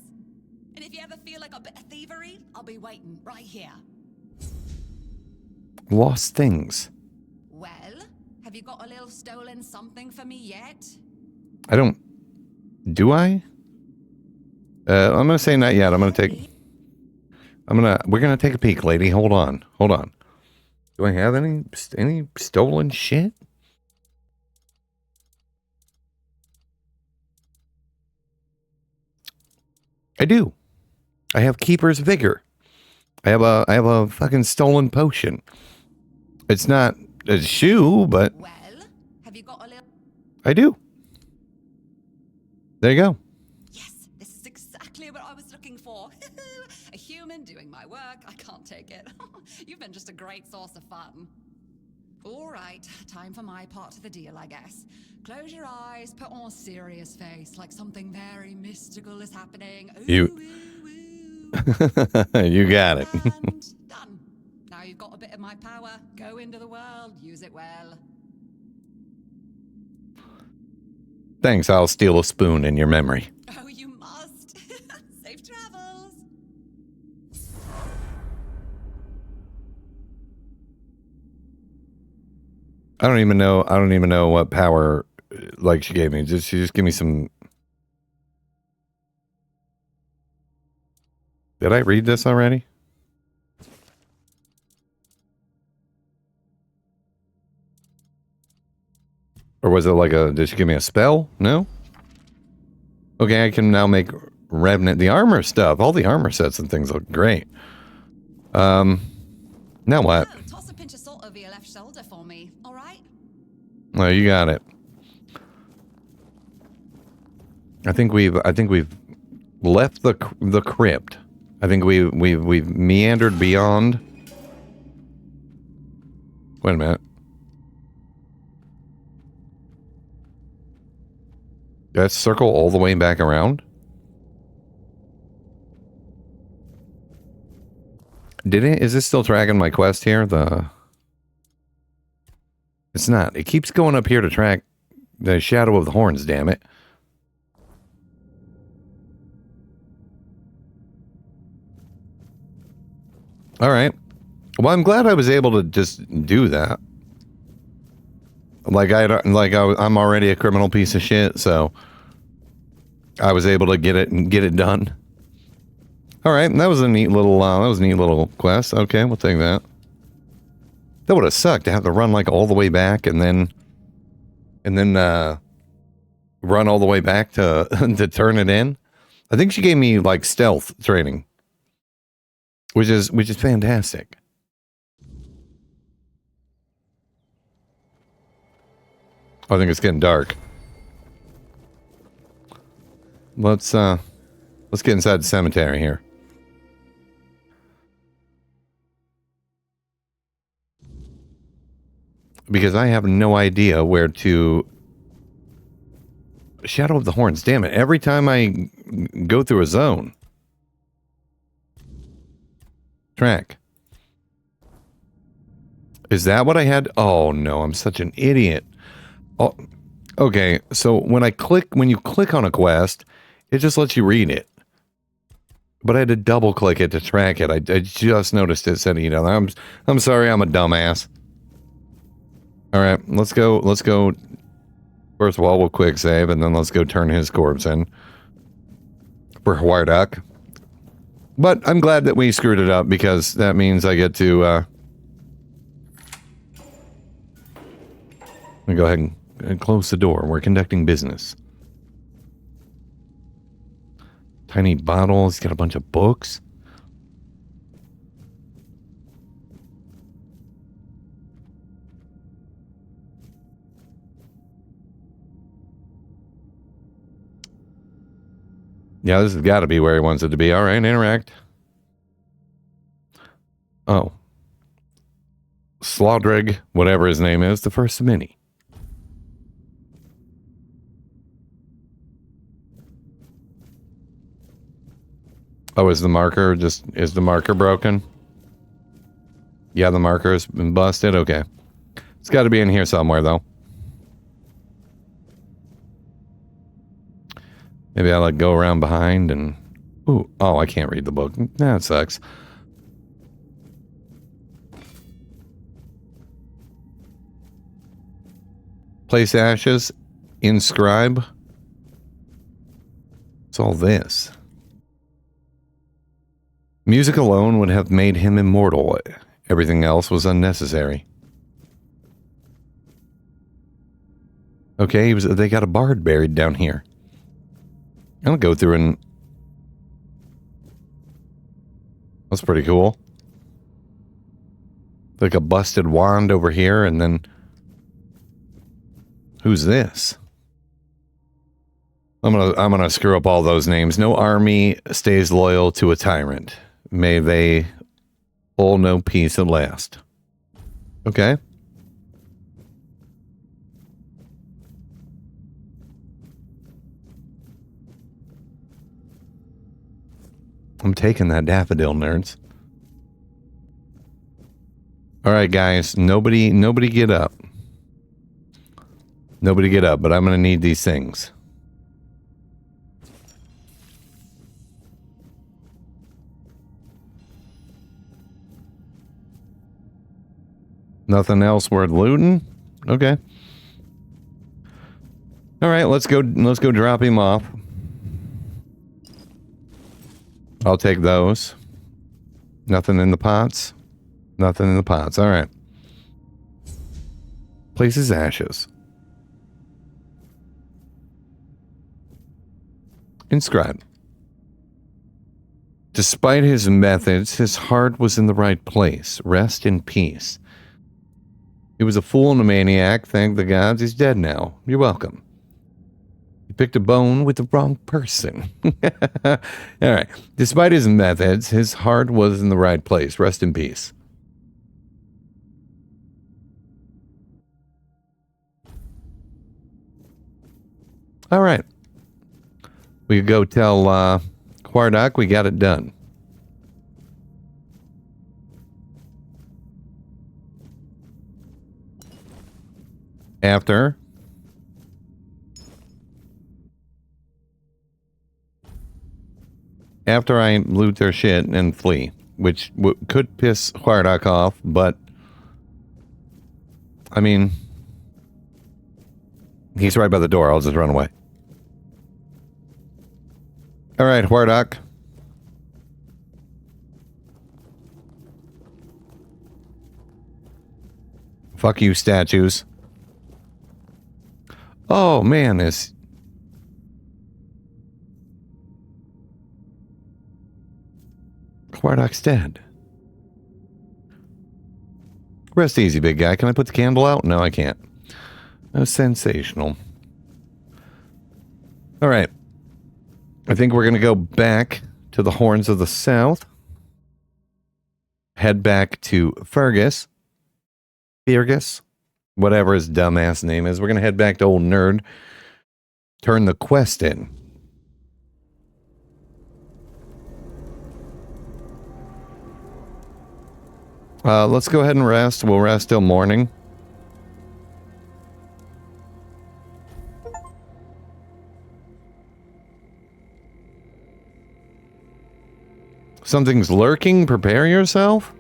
And if you ever feel like a bit of thievery, I'll be waiting right here. Lost things. Well, have you got a little stolen something for me yet? I don't... Do I? I'm gonna say not yet. We're gonna take a peek, lady. Hold on. Do I have any stolen shit? I do. I have Keeper's Vigor. I have a fucking stolen potion. It's not a shoe, but Well, have you got a little... I do. There you go. Yes, this is exactly what I was looking for. A human doing my work. I can't take it. You've been just a great source of fun. All right, time for my part of the deal, I guess. Close your eyes, put on a serious face, like something very mystical is happening. Ooh, You- ooh, ooh. You got it. And done. Now you've got a bit of my power. Go into the world, use it well. Thanks, I'll steal a spoon in your memory. Oh, you must. Safe travels. I don't even know what power like she gave me. She just gave me some. Did I read this already? Or was it like did she give me a spell? No? Okay, I can now make Revenant, the armor stuff. All the armor sets and things look great. Now what? Oh, toss a pinch of salt over your left shoulder for me, all right? Oh, you got it. I think we've left the crypt. I think we've meandered beyond. Wait a minute. Did I circle all the way back around? Did it? Is this still tracking my quest here? It's not. It keeps going up here to track the Shadow of the Horns, damn it. All right. Well, I'm glad I was able to just do that. I'm already a criminal piece of shit, so I was able to get it done. All right, that was a neat little quest. Okay, we'll take that. That would have sucked to have to run like all the way back and then run all the way back to to turn it in. I think she gave me like stealth training, which is fantastic. I think it's getting dark. Let's get inside the cemetery here. Because I have no idea where to... Shadow of the Horns, damn it. Every time I go through a zone. Track. Is that what I had? Oh no, I'm such an idiot. Oh, okay, so when you click on a quest, it just lets you read it. But I had to double click it to track it. I just noticed it said, I'm sorry, I'm a dumbass. All right, let's go. First of all, we'll quick save, and then let's go turn his corpse in for Hwardak. But I'm glad that we screwed it up, because that means I get to let me go ahead and close the door. We're conducting business. Tiny bottle. He's got a bunch of books. Yeah, this has got to be where he wants it to be. All right, interact. Oh. Slodrig, whatever his name is, the first mini. Oh, is the marker broken? Yeah, the marker has been busted. Okay. It's got to be in here somewhere, though. Maybe I'll like go around behind and... Ooh, oh, I can't read the book. That sucks. Place ashes. Inscribe. What's all this? Music alone would have made him immortal. Everything else was unnecessary. Okay, they got a bard buried down here. I'll go through and... That's pretty cool. Like a busted wand over here, and then... Who's this? I'm gonna screw up all those names. No army stays loyal to a tyrant. May they all know peace at last. Okay. I'm taking that daffodil, nerds. All right, guys. Nobody get up. Nobody get up, but I'm going to need these things. Nothing else worth looting? Okay. All right, let's go drop him off. I'll take those. Nothing in the pots? Nothing in the pots. All right. Places ashes. Inscribe. Despite his methods, his heart was in the right place. Rest in peace. He was a fool and a maniac. Thank the gods he's dead now. You're welcome. You picked a bone with the wrong person. All right. Despite his methods, his heart was in the right place. Rest in peace. All right. We could go tell Quardock we got it done. After I loot their shit and flee, which could piss Quardock off, but I mean, he's right by the door. I'll just run away. All right, Quardock. Fuck you, statues. Oh, man, this... Quardock's dead. Rest easy, big guy. Can I put the candle out? No, I can't. That was sensational. All right. I think we're going to go back to the Horns of the South. Head back to Fergus. Whatever his dumbass name is. We're going to head back to Old Nerd. Turn the quest in. Let's go ahead and rest. We'll rest till morning. Something's lurking. Prepare yourself.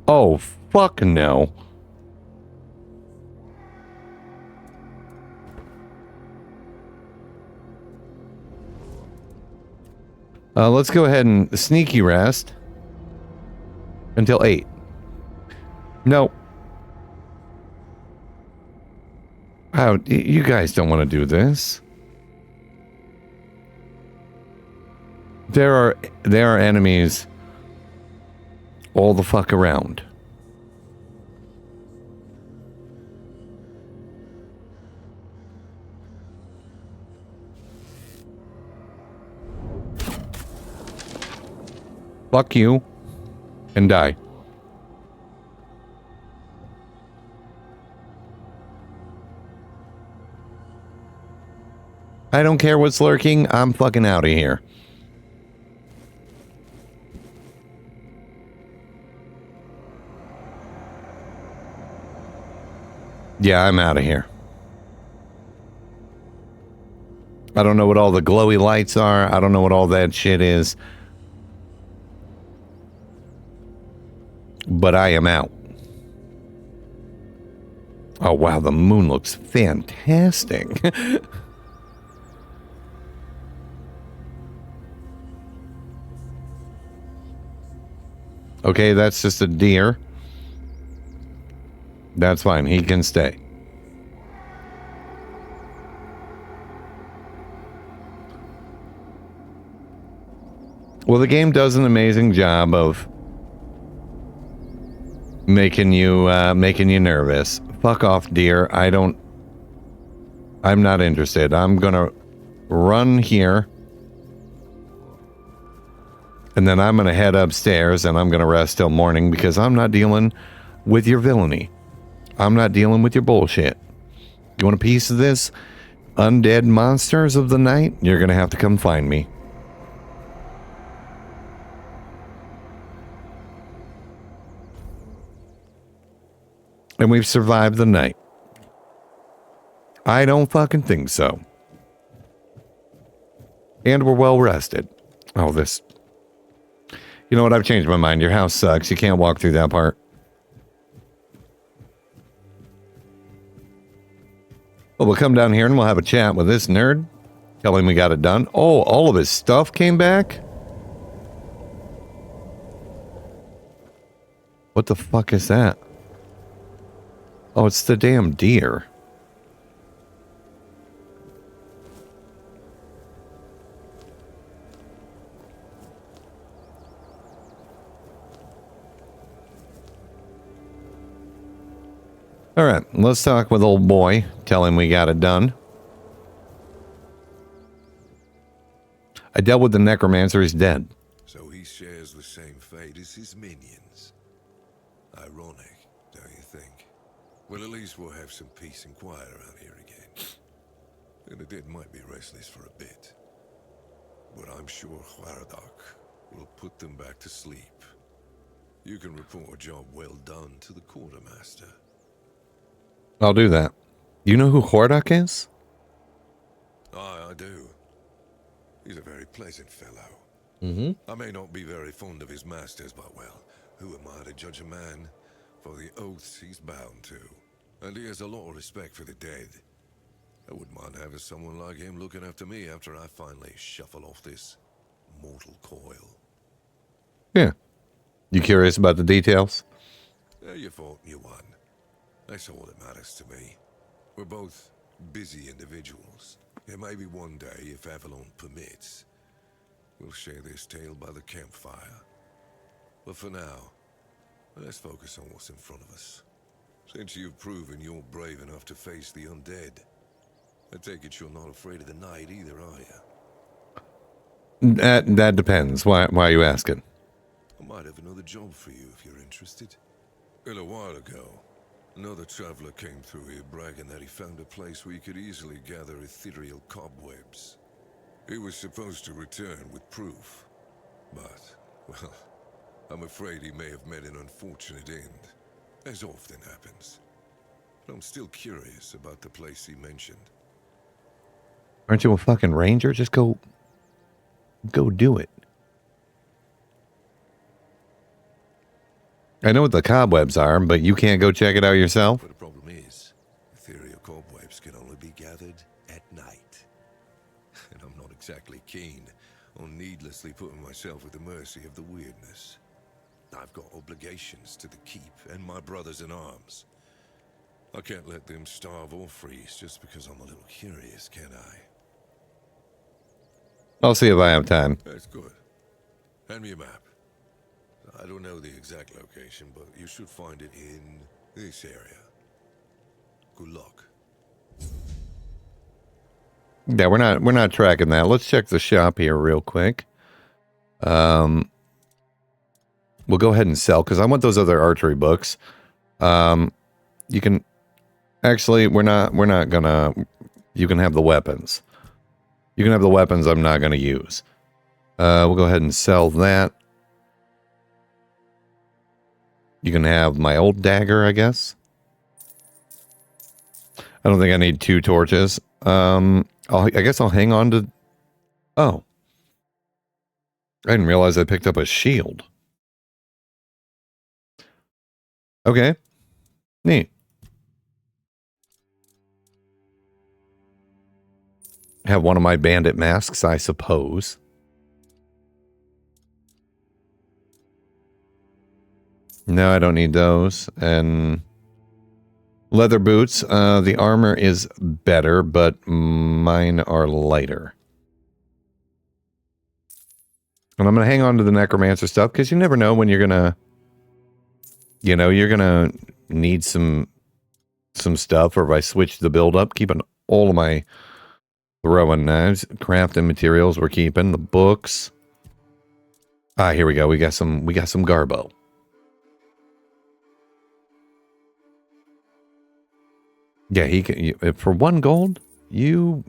Oh, fuck no. Let's go ahead and sneaky rest until 8. No. Wow, you guys don't want to do this. There are enemies all the fuck around. Fuck you and die. I don't care what's lurking. I'm fucking out of here. Yeah, I'm out of here. I don't know what all the glowy lights are. I don't know what all that shit is. But I am out. Oh, wow, the moon looks fantastic. Okay, that's just a deer. That's fine. He can stay. Well, the game does an amazing job of making you nervous. Fuck off, deer. I'm not interested. I'm gonna run here. And then I'm going to head upstairs and I'm going to rest till morning because I'm not dealing with your villainy. I'm not dealing with your bullshit. You want a piece of this? Undead monsters of the night? You're going to have to come find me. And we've survived the night. I don't fucking think so. And we're well rested. Oh, this... You know what? I've changed my mind. Your house sucks. You can't walk through that part. Well, we'll come down here and we'll have a chat with this nerd. Tell him we got it done. Oh, all of his stuff came back? What the fuck is that? Oh, it's the damn deer. All right, let's talk with old boy. Tell him we got it done. I dealt with the necromancer. He's dead. So he shares the same fate as his minions. Ironic, don't you think? Well, at least we'll have some peace and quiet around here again. And the dead might be restless for a bit. But I'm sure Hwardak will put them back to sleep. You can report a job well done to the quartermaster. I'll do that. You know who Hordak is? I do. He's a very pleasant fellow. Mm-hmm. I may not be very fond of his masters, but well, who am I to judge a man for the oaths he's bound to? And he has a lot of respect for the dead. I wouldn't mind having someone like him looking after me after I finally shuffle off this mortal coil. Yeah. You curious about the details? You fought and you won. That's all that matters to me. We're both busy individuals. And maybe one day, if Avalon permits, we'll share this tale by the campfire. But for now, let's focus on what's in front of us. Since you've proven you're brave enough to face the undead, I take it you're not afraid of the night either, are you? That depends. Why are you asking? I might have another job for you if you're interested. A little while ago, another traveler came through here bragging that he found a place where you could easily gather ethereal cobwebs. He was supposed to return with proof, but, well, I'm afraid he may have met an unfortunate end, as often happens. But I'm still curious about the place he mentioned. Aren't you a fucking ranger? Just go do it. I know what the cobwebs are, but you can't go check it out yourself? But the problem is, ethereal cobwebs can only be gathered at night. And I'm not exactly keen on needlessly putting myself at the mercy of the weirdness. I've got obligations to the keep and my brothers in arms. I can't let them starve or freeze just because I'm a little curious, can I? I'll see if I have time. That's good. Hand me a map. I don't know the exact location, but you should find it in this area. Good luck. Yeah, we're not tracking that. Let's check the shop here real quick. We'll go ahead and sell because I want those other archery books. You can actually we're not gonna. You can have the weapons. You can have the weapons I'm not going to use. We'll go ahead and sell that. You can have my old dagger, I guess. I don't think I need 2 torches. I guess I'll hang on to... Oh. I didn't realize I picked up a shield. Okay. Neat. Have one of my bandit masks, I suppose. No, I don't need those. And leather boots. The armor is better, but mine are lighter. And I'm going to hang on to the necromancer stuff because you never know when you're going to, you know, you're going to need some stuff. Or if I switch the build up, keeping all of my throwing knives, crafting materials we're keeping, the books. Ah, here we go. We got some garbo. Yeah, he can, for 1 gold, you...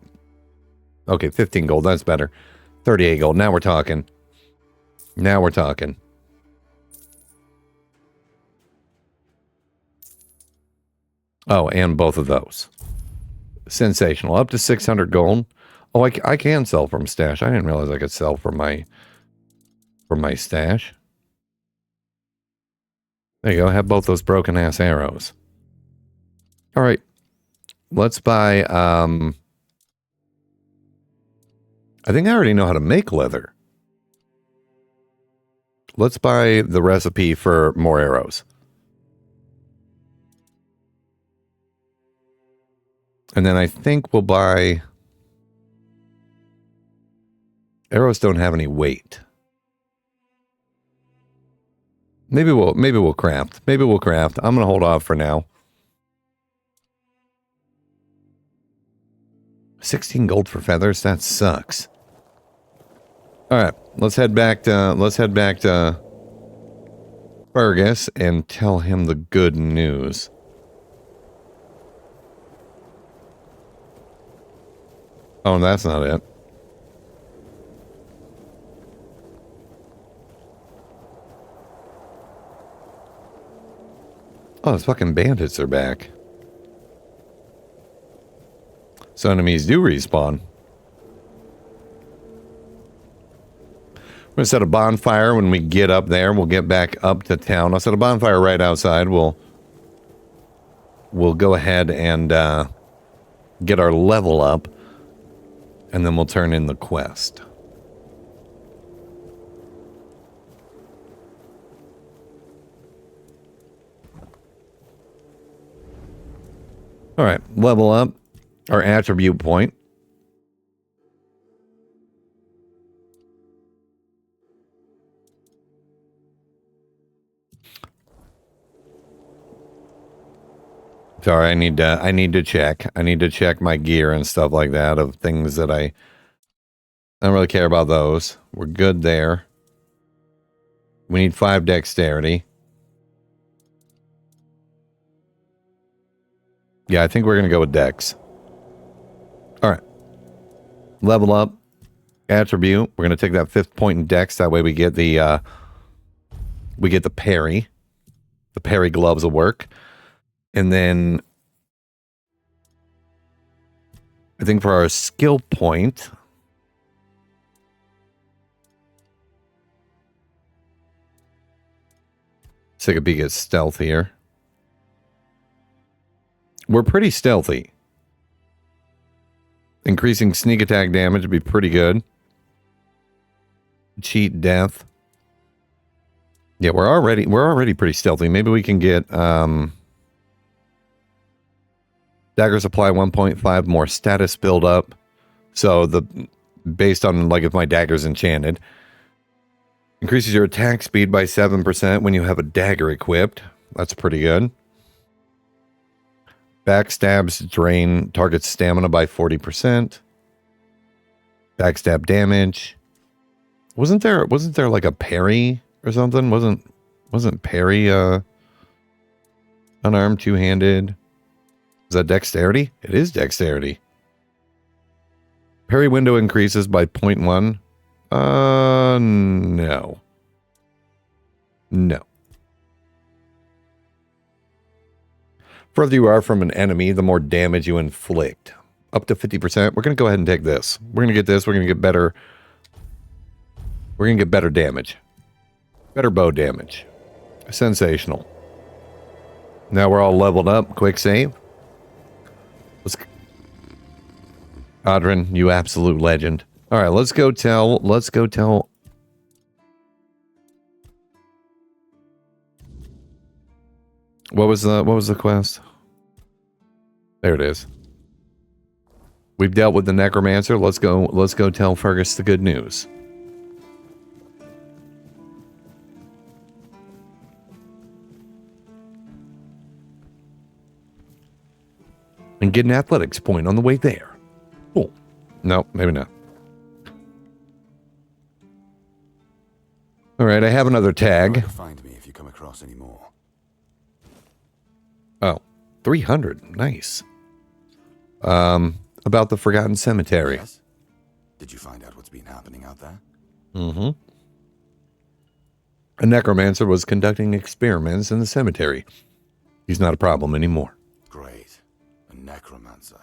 Okay, 15 gold, that's better. 38 gold, now we're talking. Now we're talking. Oh, and both of those. Sensational. Up to 600 gold. Oh, I can sell from stash. I didn't realize I could sell from my stash. There you go, have both those broken-ass arrows. All right. Let's buy, I think I already know how to make leather. Let's buy the recipe for more arrows. And then I think we'll buy... Arrows don't have any weight. Maybe we'll craft. Maybe we'll craft. I'm going to hold off for now. 16 gold for feathers? That sucks. Alright, let's head back to Fergus and tell him the good news. Oh, that's not it. Oh, those fucking bandits are back. So enemies do respawn. We're going to set a bonfire when we get up there. We'll get back up to town. I'll set a bonfire right outside. We'll go ahead and get our level up. And then we'll turn in the quest. All right, level up our attribute point. Sorry, I need to check. I need to check my gear and stuff like that of things that I don't really care about those. We're good there. We need 5 dexterity. Yeah, I think we're going to go with dex. All right. Level up. Attribute. We're going to take that 5th point in dex. That way we get the parry. The parry gloves will work. And then I think for our skill point, let's take a peek at stealth here. We're pretty stealthy. Increasing sneak attack damage would be pretty good. Cheat death. Yeah, we're already pretty stealthy. Maybe we can get dagger supply 1.5 more status build up. So based on like if my dagger's enchanted. Increases your attack speed by 7% when you have a dagger equipped. That's pretty good. Backstabs drain target stamina by 40%. Backstab damage. Wasn't there like a parry or something? Wasn't parry unarmed, two-handed? Is that dexterity? It is dexterity. Parry window increases by 0.1. No. No. Further you are from an enemy, the more damage you inflict. Up to 50%. We're going to go ahead and take this. We're going to get this. We're going to get better. We're going to get better damage. Better bow damage. Sensational. Now we're all leveled up. Quick save. Adrian, you absolute legend. All right, let's go tell. What was the quest? There it is. We've dealt with the necromancer. Let's go tell Fergus the good news. And get an athletics point on the way there. Cool. No, maybe not. All right, I have another tag. Find me if you come across any more. Oh, 300. Nice. About the Forgotten Cemetery. Yes? Did you find out what's been happening out there? Mm-hmm. A necromancer was conducting experiments in the cemetery. He's not a problem anymore. Great. A necromancer.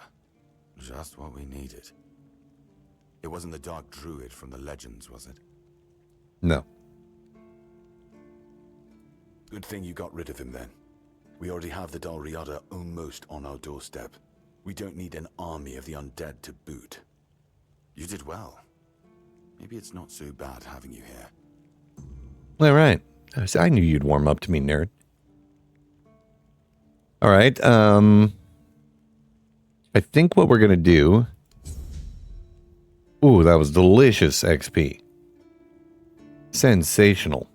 Just what we needed. It wasn't the dark druid from the legends, was it? No. Good thing you got rid of him then. We already have the Dal Riada almost on our doorstep. We don't need an army of the undead to boot. You did well. Maybe it's not so bad having you here. All right. I knew you'd warm up to me, nerd. All right. I think what we're going to do... Ooh, that was delicious XP. Sensational.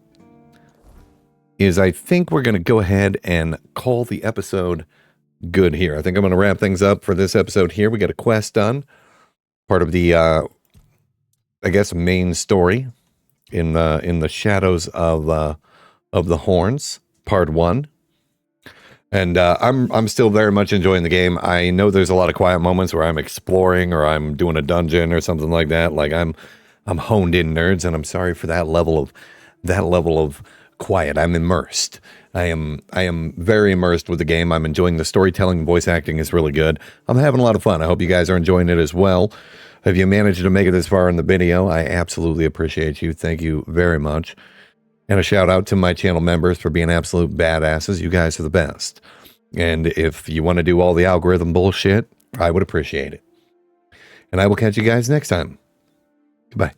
Is I think we're going to go ahead and call the episode good here. I think I'm going to wrap things up for this episode here. We got a quest done. Part of the, I guess, main story in the shadows of the Horns, part 1. And I'm still very much enjoying the game. I know there's a lot of quiet moments where I'm exploring or I'm doing a dungeon or something like that. Like I'm honed in, nerds, and I'm sorry for that level of quiet. I'm immersed. I am very immersed with the game. I'm enjoying the storytelling. Voice acting is really good. I'm having a lot of fun. I hope you guys are enjoying it as well. If you managed to make it this far in the video, I absolutely appreciate you. Thank you very much. And a shout out to my channel members for being absolute badasses. You guys are the best. And if you want to do all the algorithm bullshit, I would appreciate it. And I will catch you guys next time. Goodbye.